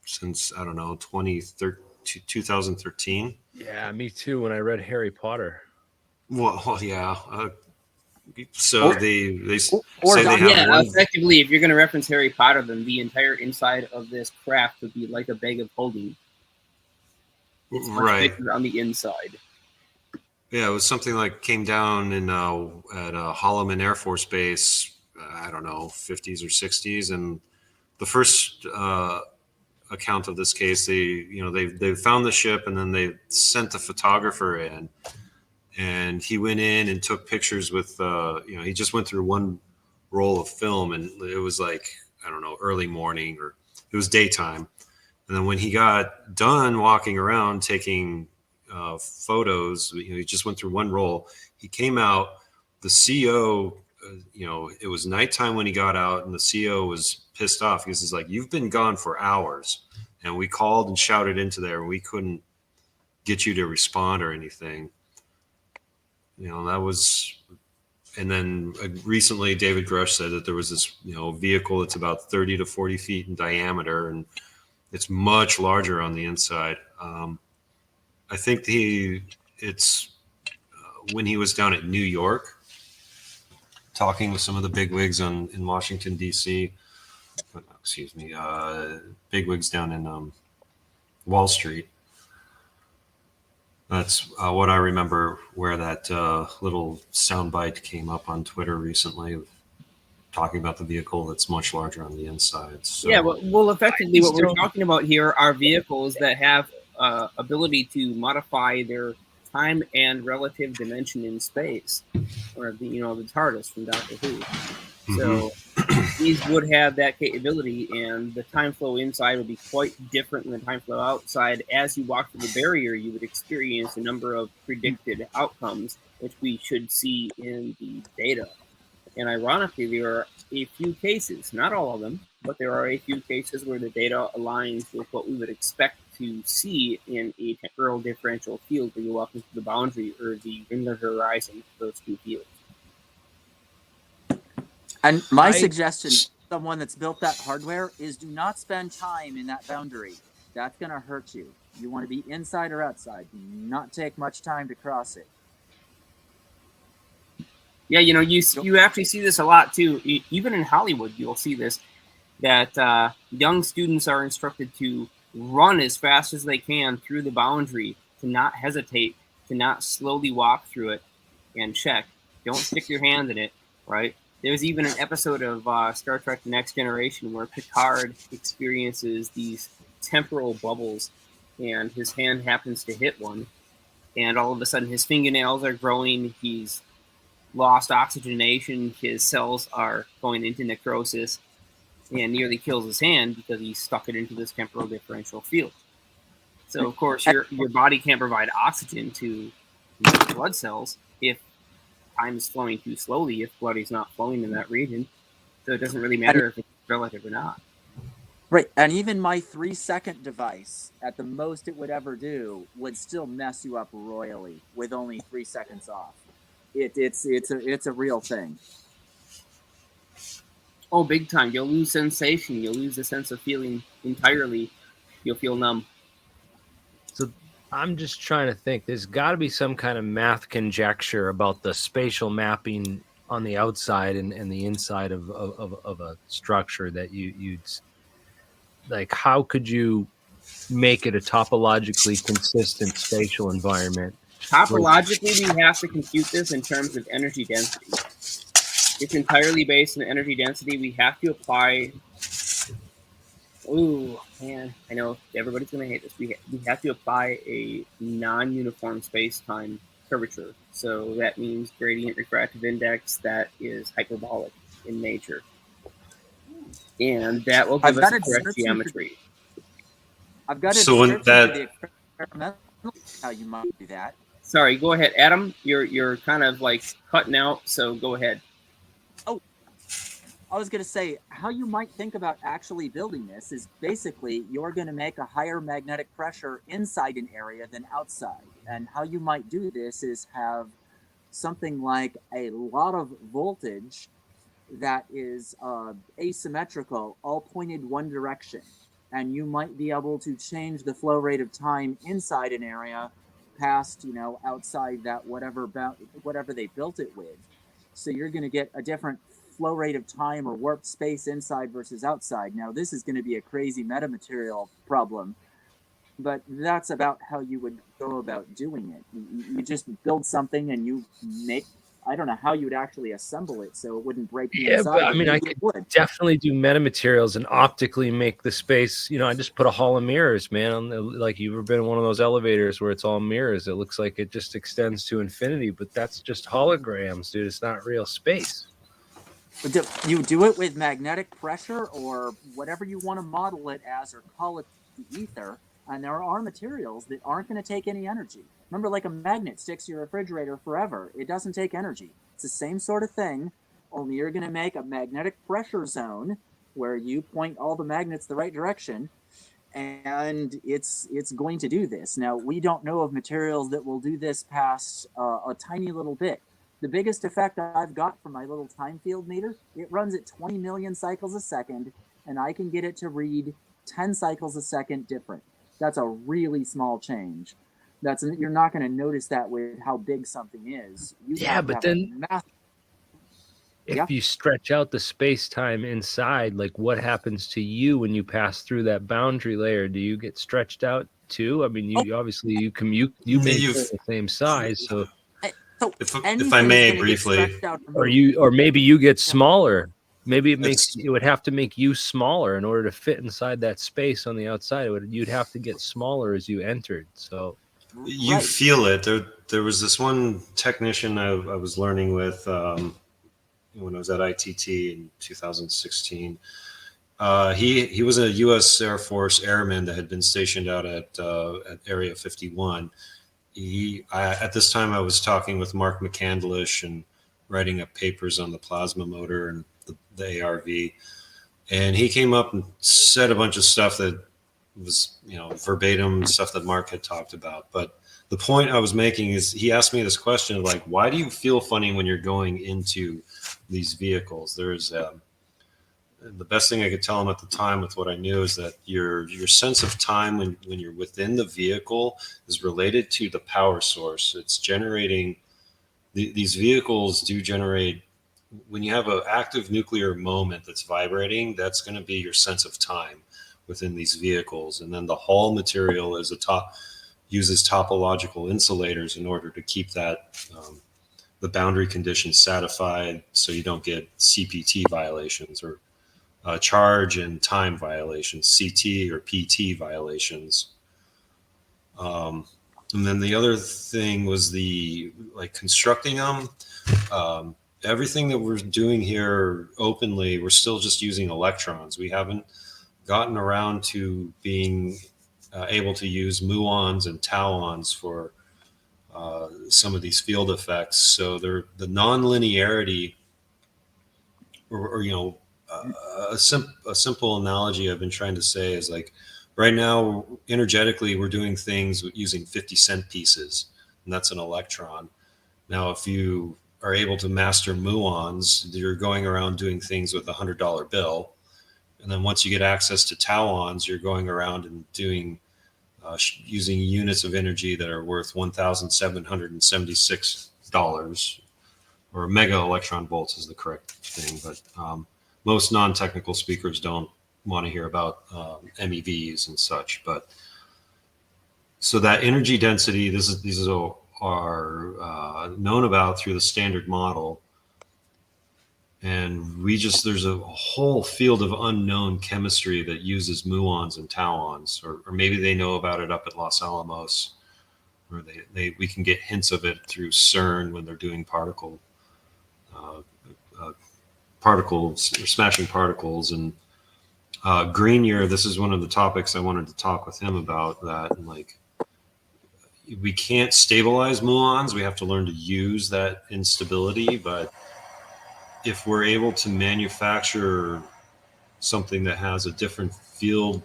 since, I don't know, 2013. Yeah, me too. When I read Harry Potter. Well, yeah. So they say they have one. Effectively, if you're going to reference Harry Potter, then the entire inside of this craft would be like a bag of holding. It's much bigger on the inside. Yeah, it was something like came down at Holloman Air Force Base, I don't know, 50s or 60s, and the first account of this case, they found the ship, and then they sent a photographer in, and he went in and took pictures with he just went through one roll of film, and it was like, I don't know, early morning, or it was daytime. And then when he got done walking around taking photos, he just went through one roll. He came out, the CO, it was nighttime when he got out, and the CO was pissed off because he's like, "You've been gone for hours, and we called and shouted into there, and we couldn't get you to respond or anything." That was. And then recently, David Grush said that there was this, vehicle that's about 30 to 40 feet in diameter, and it's much larger on the inside. I think it's when he was down at New York, talking with some of the bigwigs in Washington, D.C. Excuse me, bigwigs down in Wall Street. That's what I remember, where that little soundbite came up on Twitter recently, talking about the vehicle that's much larger on the inside. So, yeah, well, effectively, what we're talking about here are vehicles that have ability to modify their time and relative dimension in space, or the TARDIS from Doctor Who. So these would have that capability, and the time flow inside would be quite different than the time flow outside. As you walk through the barrier, you would experience a number of predicted outcomes, which we should see in the data. And ironically, there are a few cases, not all of them, but there are a few cases where the data aligns with what we would expect to see in a temporal differential field where you walk into the boundary or the inner horizon of those two fields. And my suggestion to someone that's built that hardware is do not spend time in that boundary. That's going to hurt you. You want to be inside or outside. Do not take much time to cross it. Yeah, you actually see this a lot too. Even in Hollywood, you'll see this, that young students are instructed to run as fast as they can through the boundary, to not hesitate, to not slowly walk through it and check. Don't stick your hand in it, right? There's even an episode of Star Trek The Next Generation where Picard experiences these temporal bubbles, and his hand happens to hit one, and all of a sudden his fingernails are growing, he's lost oxygenation, his cells are going into necrosis, and nearly kills his hand because he stuck it into this temporal differential field. So, of course, your body can't provide oxygen to your blood cells if time is flowing too slowly, if blood is not flowing in that region. So it doesn't really matter if it's relative or not. Right. And even my 3-second device, at the most it would ever do, would still mess you up royally with only 3 seconds off. It's a real thing. Oh, big time. You'll lose sensation. You'll lose the sense of feeling entirely. You'll feel numb. So I'm just trying to think. There's got to be some kind of math conjecture about the spatial mapping on the outside and the inside of a structure that you'd like. How could you make it a topologically consistent spatial environment? Topologically, we have to compute this in terms of energy density. It's entirely based on energy density. We have to apply. Ooh, man, I know everybody's going to hate this. We have to apply a non-uniform space-time curvature. So that means gradient refractive index that is hyperbolic in nature. And that will give us the correct geometry. I've got a So description for the experimental how you might do that. Sorry, go ahead. Adam, you're kind of like cutting out, so go ahead. Oh, I was going to say, how you might think about actually building this is basically you're going to make a higher magnetic pressure inside an area than outside. And how you might do this is have something like a lot of voltage that is asymmetrical, all pointed one direction. And you might be able to change the flow rate of time inside an area past, outside that whatever they built it with. So you're going to get a different flow rate of time or warped space inside versus outside. Now, this is going to be a crazy metamaterial problem, but that's about how you would go about doing it. You just build something and you make I don't know how you would actually assemble it so it wouldn't break the Yeah, inside. but I mean, I maybe could it would. definitely do metamaterials and optically make the space. I just put a hall of mirrors, man. Like, you've ever been in one of those elevators where it's all mirrors? It looks like it just extends to infinity, but that's just holograms, dude. It's not real space. But you do it with magnetic pressure or whatever you want to model it as, or call it the ether. And there are materials that aren't going to take any energy. Remember, like a magnet sticks to your refrigerator forever. It doesn't take energy. It's the same sort of thing, only you're going to make a magnetic pressure zone where you point all the magnets the right direction, and it's going to do this. Now, we don't know of materials that will do this past a tiny little bit. The biggest effect I've got from my little time field meter, it runs at 20 million cycles a second, and I can get it to read 10 cycles a second different. That's a really small change. You're not going to notice that with how big something is. But then if you stretch out the space-time inside, like, what happens to you when you pass through that boundary layer? Do you get stretched out too? I mean, you obviously you maintain the same size, so if I may briefly, or maybe you get smaller. Maybe it would have to make you smaller in order to fit inside that space on the outside. You'd have to get smaller as you entered. So you feel it. There was this one technician I was learning with when I was at ITT in 2016. He was a U.S. Air Force airman that had been stationed out at Area 51. At this time, I was talking with Mark McCandlish and writing up papers on the plasma motor and the ARV. And he came up and said a bunch of stuff that was, verbatim stuff that Mark had talked about. But the point I was making is he asked me this question of, like, why do you feel funny when you're going into these vehicles? There's the best thing I could tell him at the time with what I knew is that your sense of time when you're within the vehicle is related to the power source. It's generating, these vehicles do generate, when you have an active nuclear moment that's vibrating, that's going to be your sense of time within these vehicles. And then the hull material uses topological insulators in order to keep that the boundary conditions satisfied, so you don't get CPT violations or charge and time violations, CT or PT violations. And then the other thing was constructing them. Everything that we're doing here openly, we're still just using electrons. We haven't gotten around to being able to use muons and tauons for some of these field effects. So the non-linearity, or a simple analogy I've been trying to say is, like, right now, energetically, we're doing things using 50-cent pieces, and that's an electron. Now, if you are able to master muons, you're going around doing things with a $100 bill. And then once you get access to tauons, you're going around and doing using units of energy that are worth $1,776, or mega electron volts is the correct thing. But most non-technical speakers don't want to hear about MEVs and such. But so that energy density, these are known about through the standard model. And there's a whole field of unknown chemistry that uses muons and tauons, or maybe they know about it up at Los Alamos, or we can get hints of it through CERN when they're doing particles, or smashing particles. And Grenier, this is one of the topics I wanted to talk with him about, that, and like, we can't stabilize muons. We have to learn to use that instability. But if we're able to manufacture something that has a different field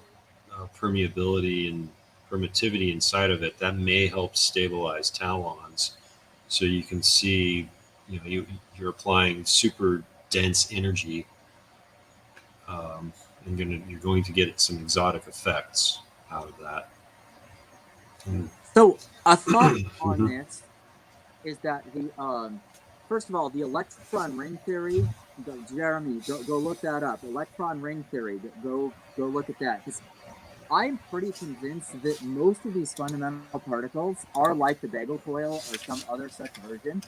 permeability and permittivity inside of it, that may help stabilize tauons. So you can see, you're applying super dense energy, and you're going to get some exotic effects out of that. So a thought on this is that first of all, the electron ring theory, Jeremy, go look that up. Electron ring theory, go look at that. I'm pretty convinced that most of these fundamental particles are like the bagel coil or some other such version,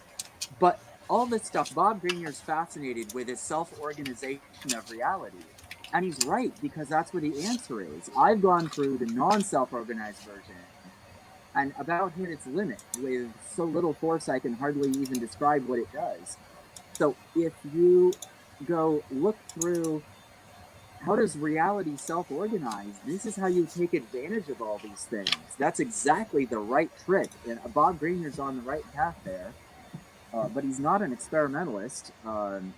but all this stuff. Bob Greenyer's fascinated with his self-organization of reality. And he's right, because that's where the answer is. I've gone through the non-self-organized version and about hit its limit with so little force I can hardly even describe what it does. So if you go look through how does reality self-organize, this is how you take advantage of all these things. That's exactly the right trick. And Bob Greenyer's on the right path there. But he's not an experimentalist.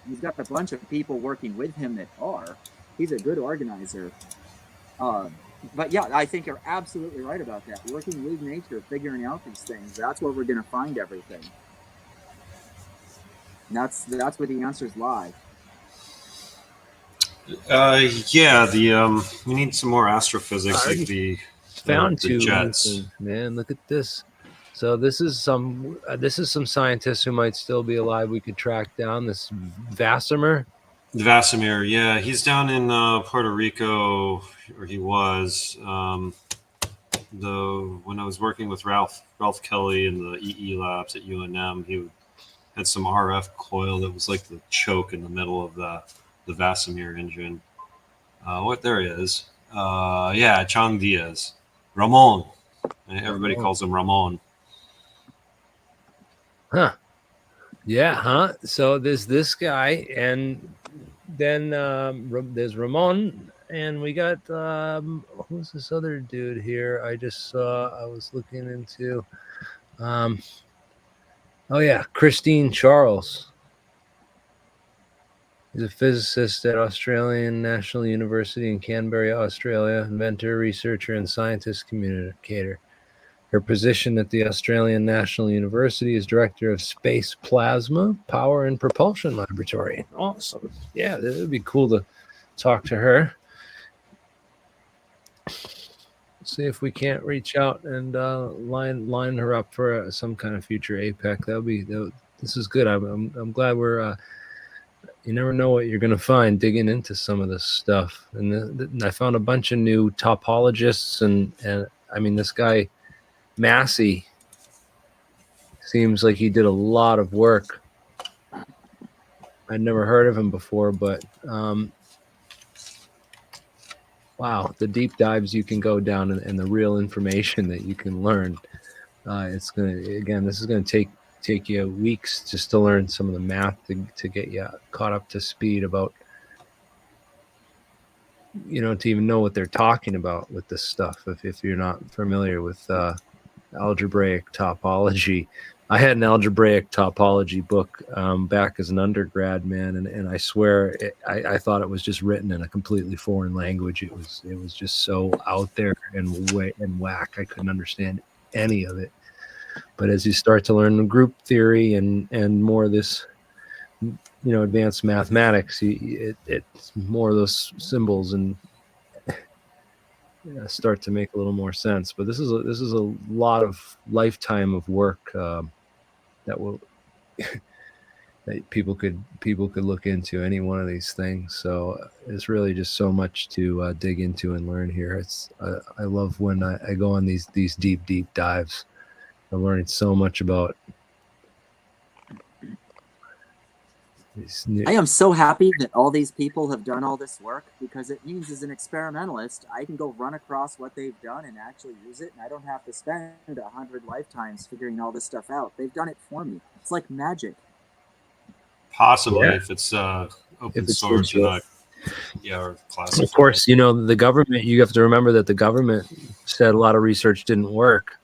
He's got a bunch of people working with him that are. He's a good organizer. But yeah, I think you're absolutely right about that. Working with nature, figuring out these things, that's where we're going to find everything. That's where the answers lie. Yeah, we need some more astrophysics, like the jets. Things, man. Look at this. So this is some scientists who might still be alive. We could track down this Vasimir. Vasimir, yeah, he's down in Puerto Rico, or he was. When I was working with Ralph Kelly in the EE labs at UNM, he had some RF coil that was like the choke in the middle of the Vasimir engine. There he is. Yeah, Chang Diaz. Ramon. Everybody calls him Ramon. Huh. Yeah, huh? So there's this guy, and then there's Ramon, and we got who's this other dude here? I just saw. I was looking into. Oh yeah, Christine Charles. He's a physicist at Australian National University in Canberra, Australia, inventor, researcher, and scientist communicator. Her position at the Australian National University is Director of Space Plasma, Power, and Propulsion Laboratory. Awesome. Yeah, it would be cool to talk to her. See if we can't reach out and line her up for some kind of future APEC. This is good. I'm glad we're. You never know what you're going to find digging into some of this stuff. And I found a bunch of new topologists, and I mean, this guy Massey seems like he did a lot of work. I'd never heard of him before, but wow, the deep dives you can go down and the real information that you can learn. This is going to take you weeks just to learn some of the math to get you caught up to speed about, to even know what they're talking about with this stuff. If you're not familiar with algebraic topology. I had an algebraic topology book back as an undergrad, man, and I swear I thought it was just written in a completely foreign language. It was just so out there and whack. I couldn't understand any of it. But as you start to learn group theory and more of this, advanced mathematics, it's more of those symbols and start to make a little more sense. But this is a lot of lifetime of work that will that people could look into any one of these things. So it's really just so much to dig into and learn here. I love when I go on these deep dives. I'm learning so much about these I am so happy that all these people have done all this work, because it means as an experimentalist, I can go run across what they've done and actually use it, and I don't have to spend 100 lifetimes figuring all this stuff out. They've done it for me. It's like magic. Possibly, if it's open source or not. Yeah, or classified. Of course, the government, you have to remember that the government said a lot of research didn't work.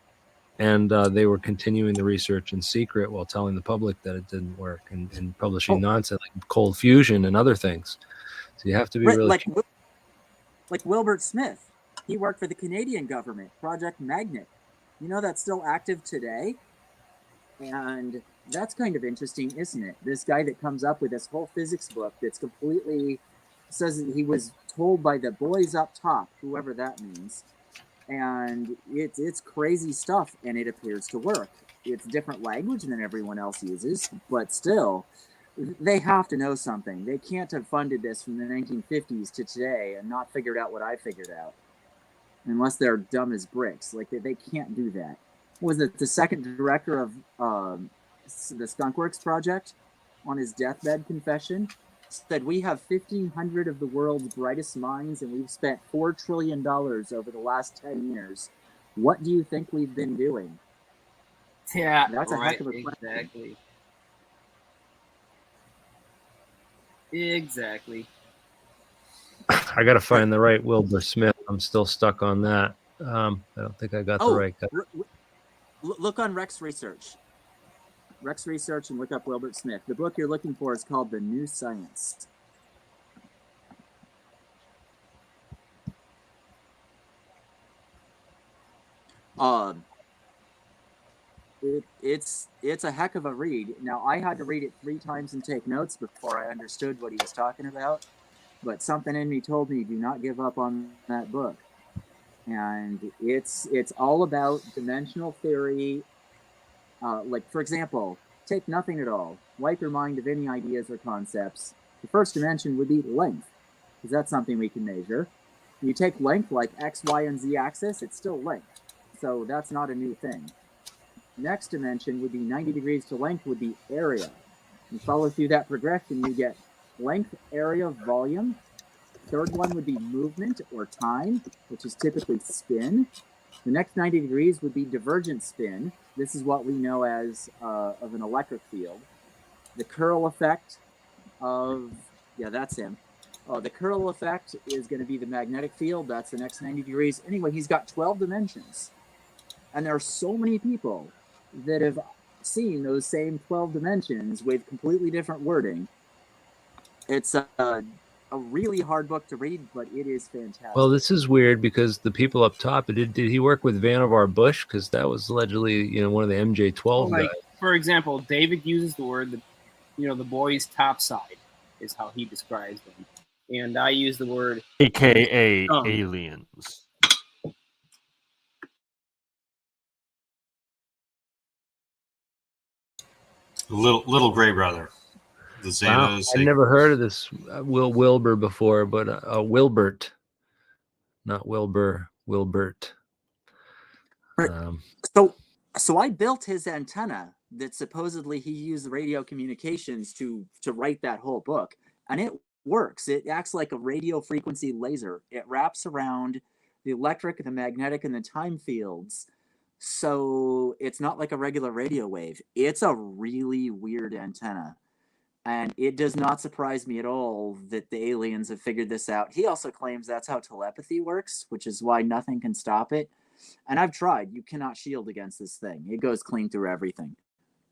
And they were continuing the research in secret while telling the public that it didn't work and publishing nonsense like cold fusion and other things. So you have to be really like Wilbert Smith. He worked for the Canadian government, Project Magnet. That's still active today. And that's kind of interesting, isn't it? This guy that comes up with this whole physics book that's completely says that he was told by the boys up top, whoever that means. And it's crazy stuff, and it appears to work. It's different language than everyone else uses, but still, they have to know something. They can't have funded this from the 1950s to today and not figured out what I figured out, unless they're dumb as bricks. Like, they can't do that. Was it the second director of the Skunkworks project? on his deathbed confession, said, "We have 1,500 of the world's brightest minds, and we've spent $4 trillion over the last 10 years. What do you think we've been doing?" Yeah, That's a right, heck of a question. Exactly. I got to find the right Wilbur Smith. I'm still stuck on that. I don't think I got the right guy. Look on Rex Research. Rex Research and look up Wilbur Smith. The book you're looking for is called The New Science. It's a heck of a read. Now, I had to read it 3 times and take notes before I understood what he was talking about, but something in me told me do not give up on that book. And it's all about dimensional theory. Like, for example, take nothing at all. Wipe your mind of any ideas or concepts. The first dimension would be length, because that's something we can measure. You take length like X, Y, and Z axis, it's still length. So that's not a new thing. Next dimension would be 90 degrees to length would be area. You follow through that progression, you get length, area, volume. Third one would be movement or time, which is typically spin. The next 90 degrees would be divergent spin. This is what we know as of an electric field. The curl effect of, yeah, that's him. The curl effect is going to be the magnetic field. That's the next 90 degrees. Anyway, he's got 12 dimensions. And there are so many people that have seen those same 12 dimensions with completely different wording. It's a really hard book to read, but it is fantastic. Well, this is weird because the people up top, did he work with Vannevar Bush? Because that was allegedly, one of the MJ12 Like, guys. for example, David uses the word, the boy's top side is how he describes them. And I use the word AKA aliens. Little gray brother. The Wow, Xanos. I never heard of this Wilbur before, but Wilbert, not Wilbur, Wilbert. Right. So I built his antenna that supposedly he used radio communications to write that whole book, and it works. It acts like a radio frequency laser. It wraps around the electric, the magnetic, and the time fields. So it's not like a regular radio wave. It's a really weird antenna. And it does not surprise me at all that the aliens have figured this out. He also claims that's how telepathy works, which is why nothing can stop it. And I've tried. You cannot shield against this thing. It goes clean through everything.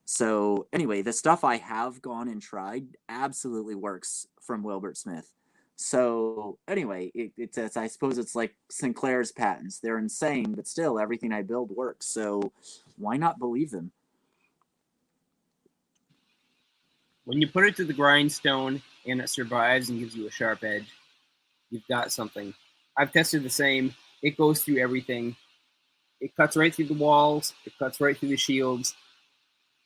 So anyway, the stuff I have gone and tried absolutely works from Wilbur Smith. So anyway, it's I suppose it's like Sinclair's patents. They're insane, but still everything I build works. So why not believe them? When you put it to the grindstone and it survives and gives you a sharp edge, you've got something. I've tested the same. It goes through everything. It cuts right through the walls. It cuts right through the shields.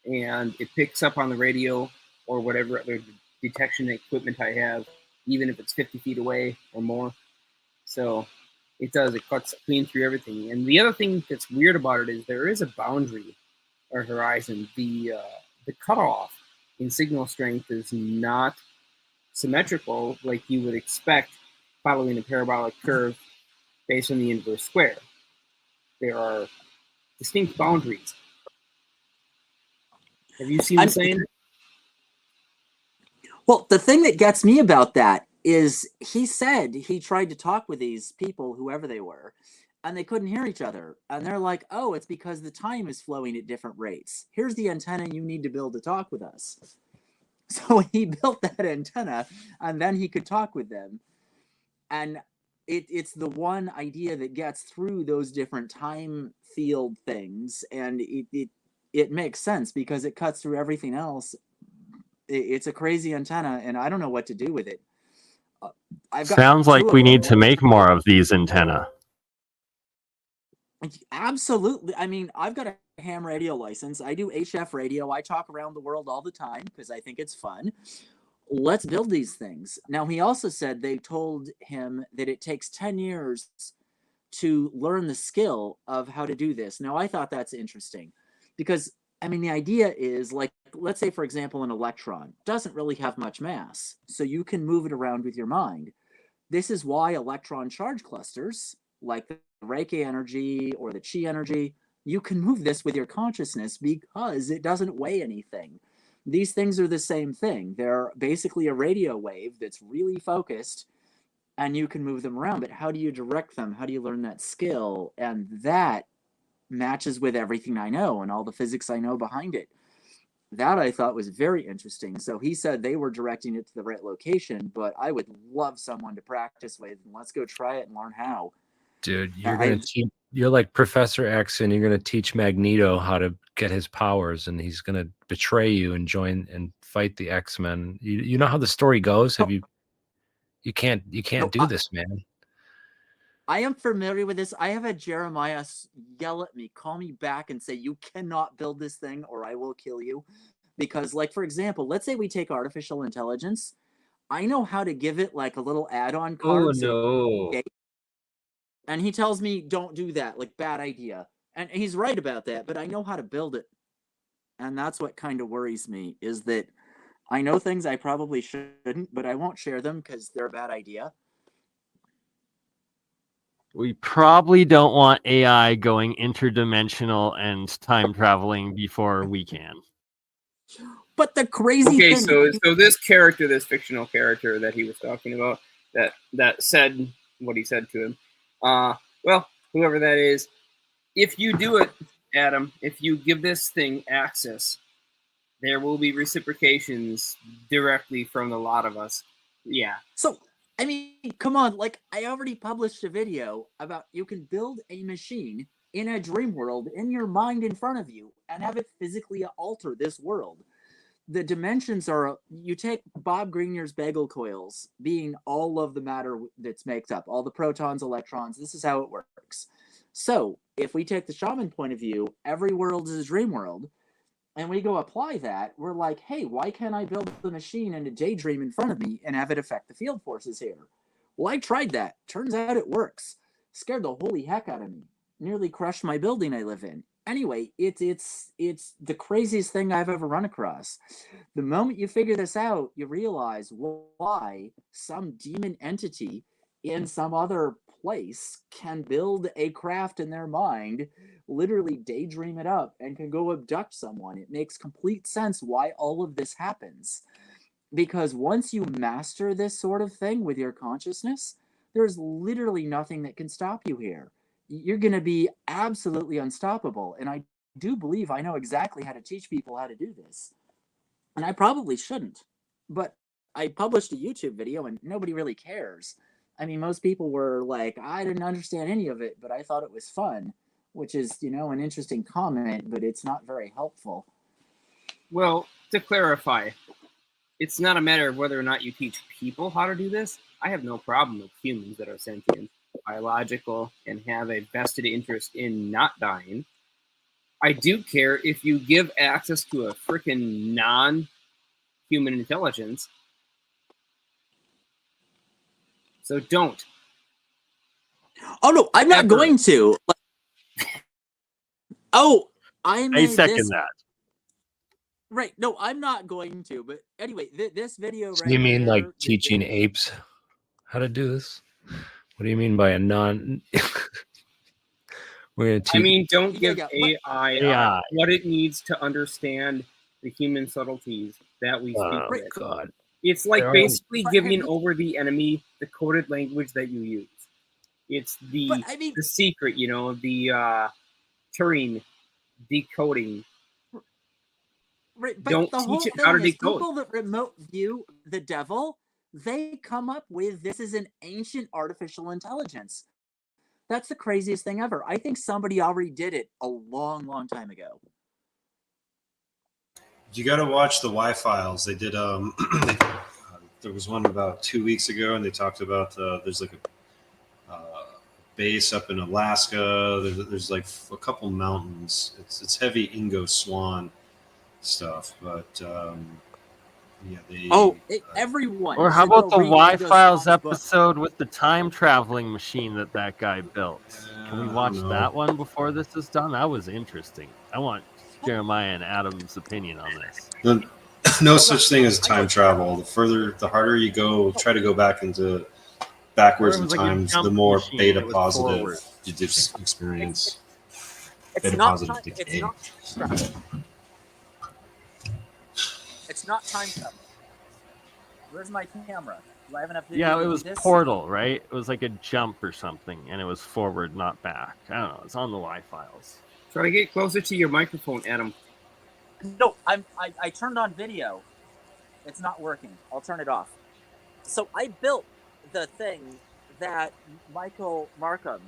And it picks up on the radio or whatever other detection equipment I have, even if it's 50 feet away or more. So it does. It cuts clean through everything. And the other thing that's weird about it is there is a boundary or horizon. The cutoff in signal strength is not symmetrical like you would expect following a parabolic curve based on the inverse square. There are distinct boundaries. Have you seen the same? Well, the thing that gets me about that is he said he tried to talk with these people, whoever they were, and they couldn't hear each other. And they're like, oh, it's because the time is flowing at different rates. Here's the antenna you need to build to talk with us. So he built that antenna, and then he could talk with them. And it's the one idea that gets through those different time field things, and it makes sense because it cuts through everything else. It's a crazy antenna, and I don't know what to do with it. Sounds like we need to make more of these antenna. Absolutely. I mean, I've got a ham radio license. I do HF radio. I talk around the world all the time because I think it's fun. Let's build these things. Now, he also said they told him that it takes 10 years to learn the skill of how to do this. Now, I thought that's interesting because, I mean, the idea is like let's say, for example, an electron doesn't really have much mass, so you can move it around with your mind. This is why electron charge clusters, like the Reiki energy or the Chi energy, you can move this with your consciousness because it doesn't weigh anything. These things are the same thing. They're basically a radio wave that's really focused, and you can move them around. But how do you direct them? How do you learn that skill? And that matches with everything I know and all the physics I know behind it. That I thought was very interesting. So he said they were directing it to the right location, but I would love someone to practice with. And let's go try it and learn how. Dude, you're like Professor X, and you're gonna teach Magneto how to get his powers, and he's gonna betray you and join and fight the X-Men. You know how the story goes? Have you? You can't do this, man. I am familiar with this. I have had Jeremiah yell at me, call me back and say, you cannot build this thing or I will kill you. Because, like, for example, let's say we take artificial intelligence. I know how to give it like a little add-on card. Oh, no. And he tells me, don't do that, like, bad idea. And he's right about that, but I know how to build it. And that's what kind of worries me, is that I know things I probably shouldn't, but I won't share them because they're a bad idea. We probably don't want AI going interdimensional and time traveling before we can. But the crazy thing... So this character, this fictional character that he was talking about, that said what he said to him, well, whoever that is, if you do it, Adam, if you give this thing access, there will be reciprocations directly from a lot of us. Yeah. So... I mean, come on, like, I already published a video about you can build a machine in a dream world in your mind in front of you and have it physically alter this world. The dimensions are, you take Bob Greenyer's bagel coils, being all of the matter that's makes up, all the protons, electrons, this is how it works. So, if we take the shaman point of view, every world is a dream world, and we go apply that, we're like, hey, why can't I build the machine in a daydream in front of me and have it affect the field forces here? Well, I tried that. Turns out it works. Scared the holy heck out of me. Nearly crushed my building I live in. Anyway, it's the craziest thing I've ever run across. The moment you figure this out, you realize why some demon entity in some other place can build a craft in their mind, literally daydream it up, and can go abduct someone. It makes complete sense why all of this happens. Because once you master this sort of thing with your consciousness, there's literally nothing that can stop you here. You're going to be absolutely unstoppable. And I do believe I know exactly how to teach people how to do this. And I probably shouldn't. But I published a YouTube video and nobody really cares. I mean, most people were like, I didn't understand any of it, but I thought it was fun, which is, you know, an interesting comment, but it's not very helpful. Well, to clarify, it's not a matter of whether or not you teach people how to do this. I have no problem with humans that are sentient, biological, and have a vested interest in not dying. I do care if you give access to a freaking non-human intelligence. So don't. Oh, no, I'm not going to. Oh, I second that. Right. No, I'm not going to. But anyway, this video right You mean like teaching apes how to do this? What do you mean by a non... We're gonna teach... I mean, don't give AI what it needs to understand the human subtleties that we speak with. God. It's like basically giving over the enemy the coded language that you use. It's the secret, you know, the Turing decoding. Right, but don't the teach it how to decode. People that remote view the devil, they come up with this is an ancient artificial intelligence. That's the craziest thing ever. I think somebody already did it a long, long time ago. You got to watch the Y-Files. They did. There was one about 2 weeks ago, and they talked about there's like a base up in Alaska. There's like a couple mountains. It's heavy Ingo Swann stuff, but Yeah, Everyone. Or how should go about the read Y Ingo Files Swan's book. episode with the time traveling machine that guy built? Can we I don't watch know. that one before this is done? That was interesting. I want Jeremiah and Adam's opinion on this. No such thing as time travel. The harder you go, try to go backwards Or in it was like a times, jump the more machine, beta it was positive forward. you just experience. It's Beta not positive time, it's decay. not time travel. It's not time travel. Where's my camera? Do I have enough video Yeah, to it do was this? Portal, right? It was like a jump or something, and it was forward, not back. I don't know. It's on the Y Files. Try to get closer to your microphone, Adam. No, I turned on video. It's not working. I'll turn it off. So I built the thing that Michael Markham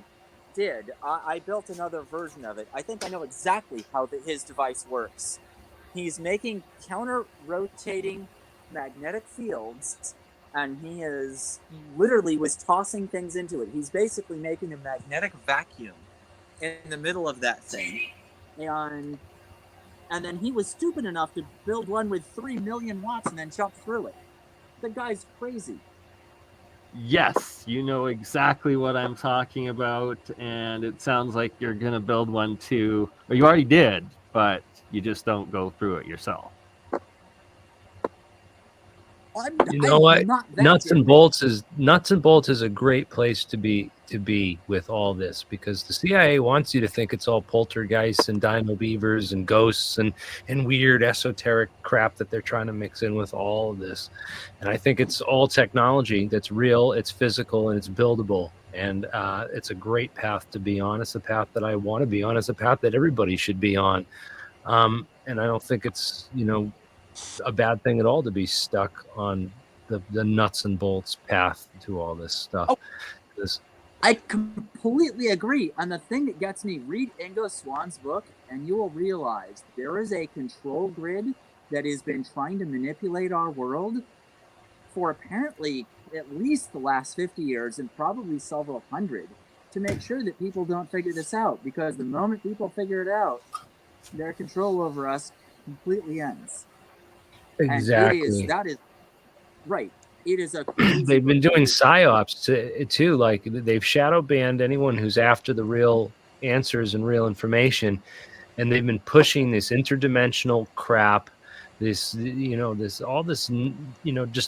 did. I built another version of it. I think I know exactly how his device works. He's making counter-rotating magnetic fields, and he is literally was tossing things into it. He's basically making a magnetic vacuum in the middle of that thing. And then he was stupid enough to build one with 3 million watts and then jump through it. The guy's crazy. Yes, you know exactly what I'm talking about, and it sounds like you're going to build one too. Or you already did, but you just don't go through it yourself. You know what? Nuts and bolts is a great place to be with all this, because the CIA wants you to think it's all poltergeists and dino beavers and ghosts and weird esoteric crap that they're trying to mix in with all of this. And I think it's all technology that's real, it's physical, and it's buildable. And it's a great path to be on. It's a path that I want to be on. It's a path that everybody should be on. And I don't think it's, a bad thing at all to be stuck on the nuts and bolts path to all this stuff. I completely agree. And the thing that gets me, read Ingo Swan's book, and you will realize there is a control grid that has been trying to manipulate our world for apparently at least the last 50 years and probably several hundred, to make sure that people don't figure this out. Because the moment people figure it out, their control over us completely ends. Exactly. And that is right. It is a they've been doing psyops too. Like, they've shadow banned anyone who's after the real answers and real information, and they've been pushing this interdimensional crap, this just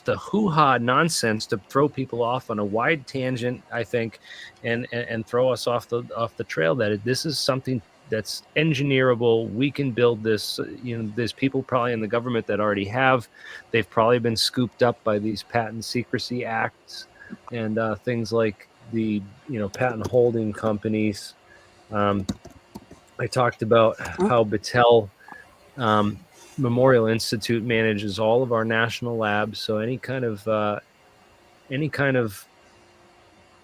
the hoo-ha nonsense to throw people off on a wide tangent, I think, and throw us off the trail. That this is something that's engineerable. We can build this. There's people probably in the government that already have. They've probably been scooped up by these patent secrecy acts and things like the patent holding companies. I talked about how Battelle Memorial Institute manages all of our national labs. So any kind of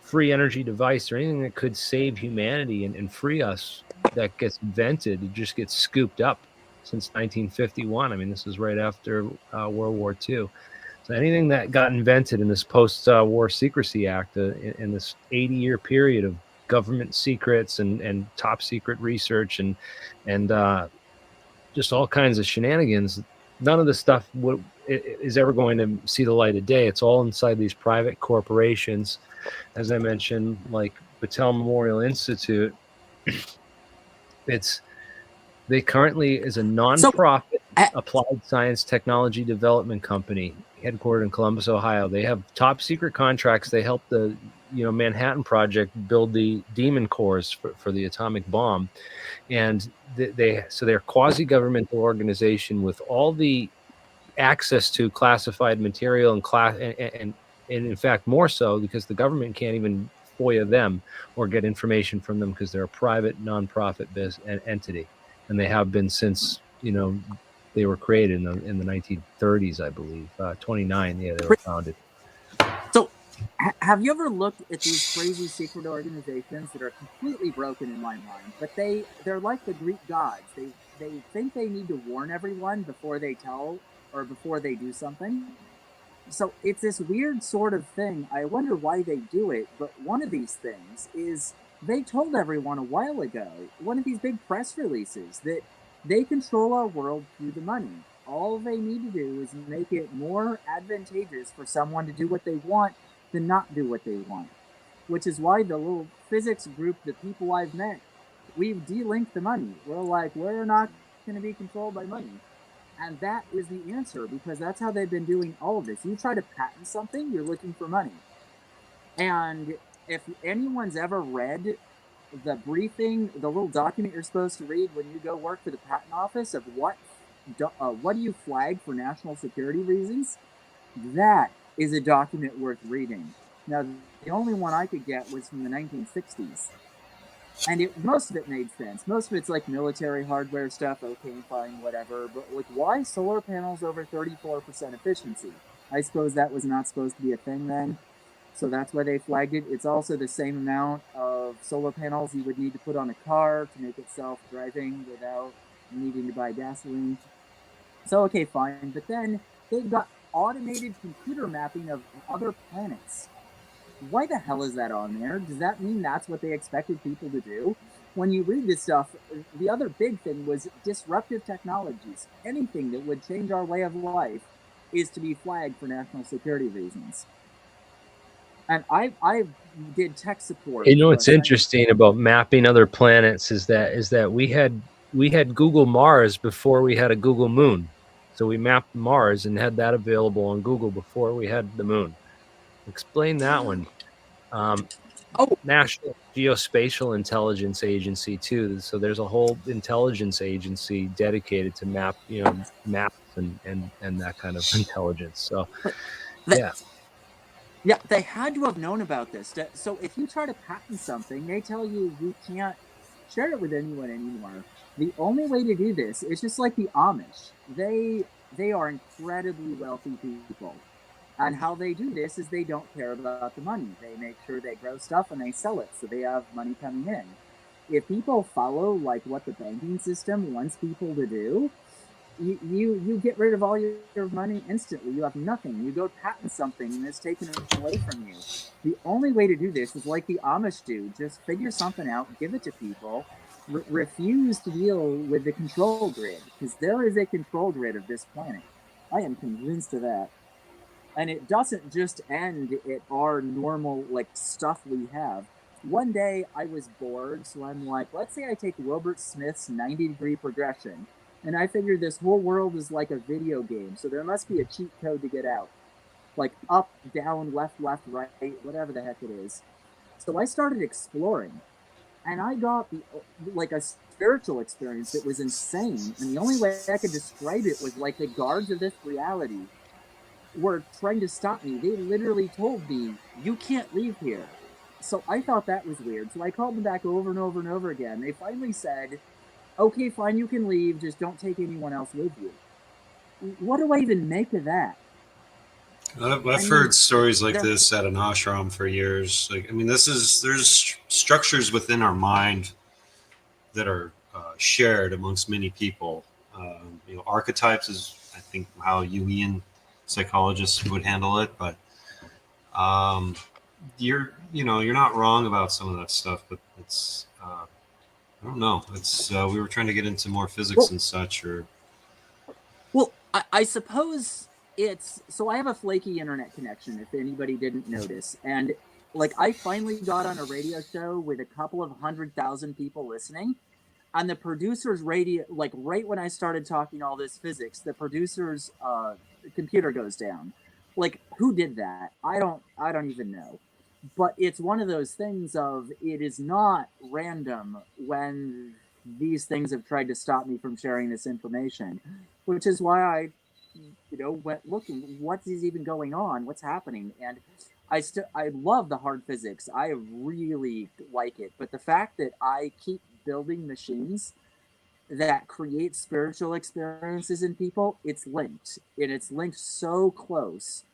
free energy device or anything that could save humanity and free us that gets invented, it just gets scooped up since 1951. I mean, this is right after World War II. So anything that got invented in this post-war secrecy act in this 80-year period of government secrets and top secret research and just all kinds of shenanigans, none of this stuff is ever going to see the light of day. It's all inside these private corporations. As I mentioned, like Battelle Memorial Institute, they currently is a nonprofit applied science technology development company headquartered in Columbus, Ohio. They have top secret contracts. They helped the Manhattan Project build the demon cores for the atomic bomb, and they're a quasi-governmental organization with all the access to classified material and in fact more so, because the government can't even FOIA them or get information from them, because they're a private nonprofit entity, and they have been since they were created in the 1930s, I believe. 29, yeah, they were founded. So, have you ever looked at these crazy secret organizations that are completely broken in my mind? But they're like the Greek gods. They think they need to warn everyone before they tell or before they do something. So it's this weird sort of thing. I wonder why they do it, but one of these things is they told everyone a while ago, one of these big press releases, that they control our world through the money. all they need to do is make it more advantageous for someone to do what they want than not do what they want. Which is why the little physics group, the people I've met, we've delinked the money. We're like, we're not going to be controlled by money. And that is the answer, because that's how they've been doing all of this. You try to patent something, you're looking for money. And if anyone's ever read the briefing, the little document you're supposed to read when you go work for the patent office of what do you flag for national security reasons, that is a document worth reading. Now, the only one I could get was from the 1960s. And most of it made sense. Most of it's like military hardware stuff, okay, fine, whatever. But like, why solar panels over 34% efficiency? I suppose that was not supposed to be a thing then. So that's why they flagged it. It's also the same amount of solar panels you would need to put on a car to make it self-driving without needing to buy gasoline. So, okay, fine. But then they've got automated computer mapping of other planets. Why the hell is that on there? Does that mean that's what they expected people to do? When you read this stuff, the other big thing was disruptive technologies. Anything that would change our way of life is to be flagged for national security reasons. And I did tech support. You know what's interesting about mapping other planets is that we had Google Mars before we had a Google Moon. So we mapped Mars and had that available on Google before we had the moon. Explain that one. National Geospatial Intelligence Agency too. So there's a whole intelligence agency dedicated to maps and that kind of intelligence. So yeah, they had to have known about this. So if you try to patent something, they tell you you can't share it with anyone anymore. The only way to do this is just like the Amish. They are incredibly wealthy people. And how they do this is they don't care about the money. They make sure they grow stuff and they sell it so they have money coming in. If people follow like what the banking system wants people to do, you get rid of all your money instantly. You have nothing. You go patent something and it's taken away from you. The only way to do this is like the Amish do. Just figure something out, give it to people, refuse to deal with the control grid, because there is a control grid of this planet. I am convinced of that. And it doesn't just end at our normal, like, stuff we have. One day I was bored, so I'm like, let's say I take Wilbert Smith's 90-degree progression, and I figure this whole world is like a video game, so there must be a cheat code to get out. Like up, down, left, right, whatever the heck it is. So I started exploring, and I got like a spiritual experience that was insane, and the only way I could describe it was like the guards of this reality were trying to stop me. They literally told me, you can't leave here. So I thought that was weird. So I called them back over and over and over again. They finally said, okay, fine, you can leave. Just don't take anyone else with you. What do I even make of that? I've heard stories like this at an ashram for years. Like, I mean, there's structures within our mind that are shared amongst many people. Archetypes is, I think, how Jungian psychologists would handle it, but you're not wrong about some of that stuff, but it's I don't know, it's we were trying to get into more physics and such, or I suppose it's so I have a flaky internet connection, if anybody didn't notice, and like I finally got on a radio show with a couple of 100,000 people listening. On the producer's radio, like right when I started talking all this physics, the producer's computer goes down. Like, who did that? I don't even know. But it's one of those things of it is not random when these things have tried to stop me from sharing this information, which is why I, went looking. What is even going on? What's happening? And I love the hard physics. I really like it. But the fact that I keep building machines that create spiritual experiences in people, it's linked. And it's linked so close.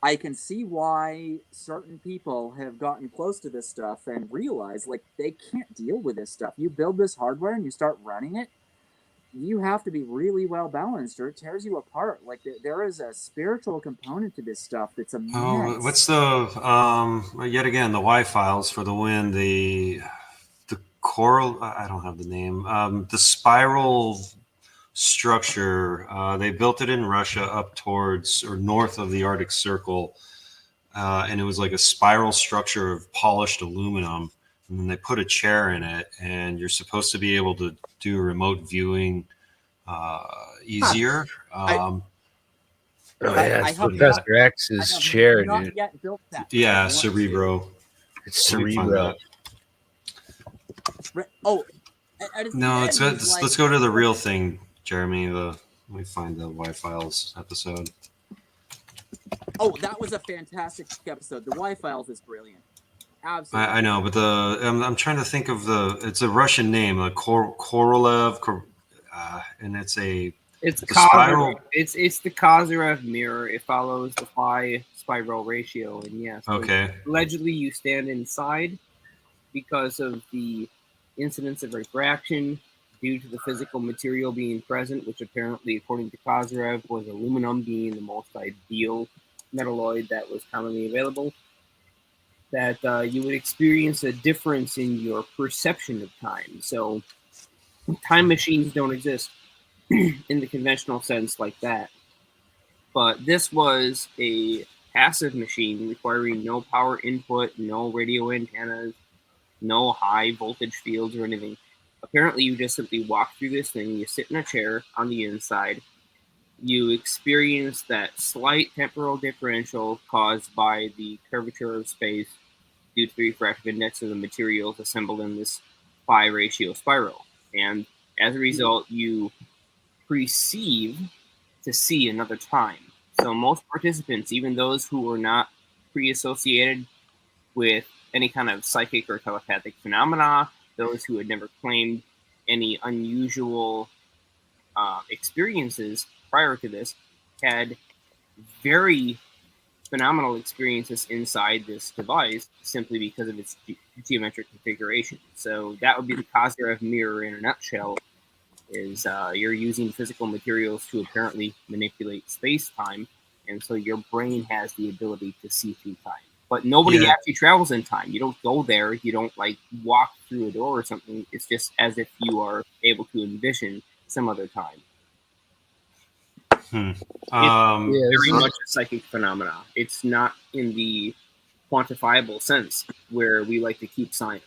I can see why certain people have gotten close to this stuff and realize, like, they can't deal with this stuff. You build this hardware and you start running it, you have to be really well balanced or it tears you apart. Like, there is a spiritual component to this stuff that's immense. Oh, what's the yet again the Y files for the win, the coral, I don't have the name, the spiral structure. They built it in Russia up towards or north of the Arctic Circle. And it was like a spiral structure of polished aluminum. And then they put a chair in it, and you're supposed to be able to do remote viewing easier. It's have Professor not, X's I have chair, not dude. yet built that. but I Yeah, want to. Cerebro. It's Let me find Cerebro. that. Oh, and it's the No, end, he's like, let's go to the real thing, Jeremy. Let me find the Y-Files episode. oh, that was a fantastic episode. The Y-Files is brilliant. Absolutely. I know, but I'm trying to think of it's a Russian name, like Korolev, and it's a spiral. It's the Kozyrev mirror. It follows the phi spiral ratio, and yes. Okay. Allegedly, you stand inside because of the incidence of refraction due to the physical material being present, which apparently, according to Kozyrev, was aluminum being the most ideal metalloid that was commonly available. That you would experience a difference in your perception of time. So, time machines don't exist in the conventional sense like that. But this was a passive machine requiring no power input, no radio antennas, no high voltage fields or anything. Apparently, you just simply walk through this thing, you sit in a chair on the inside, you experience that slight temporal differential caused by the curvature of space due to the refractive index of the materials assembled in this phi ratio spiral. And as a result, you perceive to see another time. So most participants, even those who were not pre-associated with any kind of psychic or telepathic phenomena, those who had never claimed any unusual experiences prior to this, had very phenomenal experiences inside this device simply because of its geometric configuration. So that would be the Kozyrev mirror in a nutshell. Is you're using physical materials to apparently manipulate space-time, and so your brain has the ability to see through time. But nobody actually travels in time. You don't go there. You don't like walk through a door or something. It's just as if you are able to envision some other time. It's very much a psychic phenomena. It's not in the quantifiable sense where we like to keep science.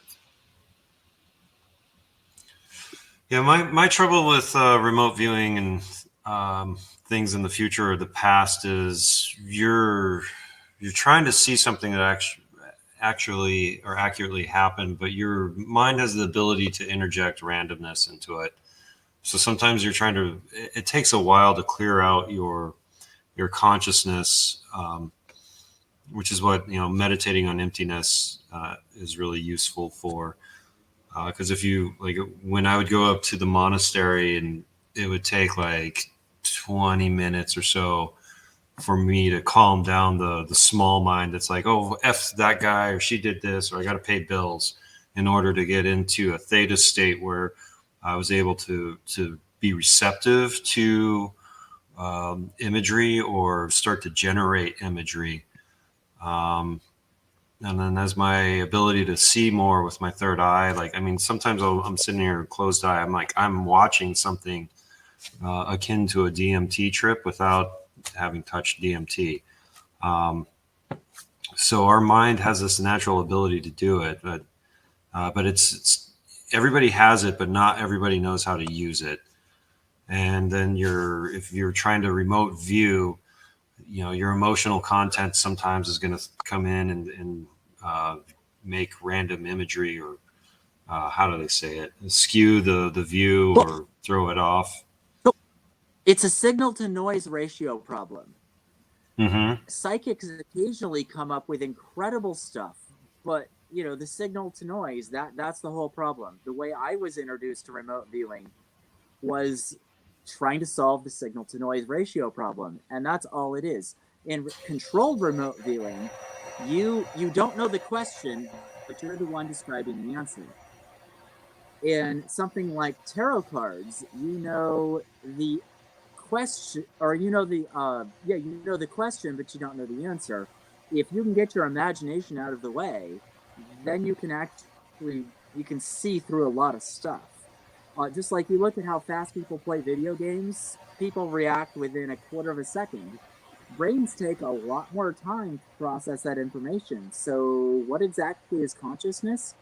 Yeah, my trouble with remote viewing and things in the future or the past is you're trying to see something that actually or accurately happened, but your mind has the ability to interject randomness into it. So sometimes you're trying to. It takes a while to clear out your consciousness, which is what meditating on emptiness is really useful for. Because if you like, when I would go up to the monastery, and it would take like 20 minutes or so for me to calm down the small mind that's like, oh, F that guy, or she did this, or I got to pay bills, in order to get into a theta state where I was able to be receptive to imagery or start to generate imagery. And then as my ability to see more with my third eye, like, I mean, sometimes I'm sitting here closed eye. I'm watching something akin to a DMT trip without having touched DMT. So our mind has this natural ability to do it, but it's everybody has it, but not everybody knows how to use it. And then if you're trying to remote view, your emotional content sometimes is going to come in and make random imagery, or how do they say it? Skew the view or throw it off. It's a signal to noise ratio problem. Mm-hmm. Psychics occasionally come up with incredible stuff, but the signal to noise, that's the whole problem. The way I was introduced to remote viewing was trying to solve the signal to noise ratio problem, and that's all it is. In controlled remote viewing, you don't know the question, but you're the one describing the answer. In something like tarot cards, you know the question, or you know the question, but you don't know the answer. If you can get your imagination out of the way, then you can see through a lot of stuff. Just like you look at how fast people play video games, people react within a quarter of a second. Brains take a lot more time to process that information. So, what exactly is consciousness?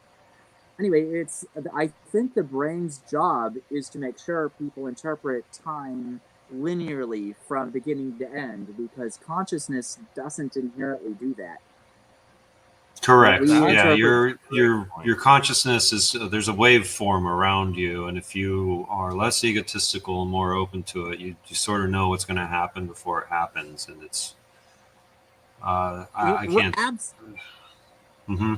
Anyway, I think the brain's job is to make sure people interpret time linearly from beginning to end, because consciousness doesn't inherently do that. Correct. We Yeah, interpret- your consciousness is there's a waveform around you, and if you are less egotistical and more open to it, you sort of know what's going to happen before it happens, and it's I can't.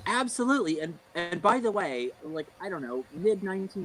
Absolutely. And by the way, like, I don't know, mid 19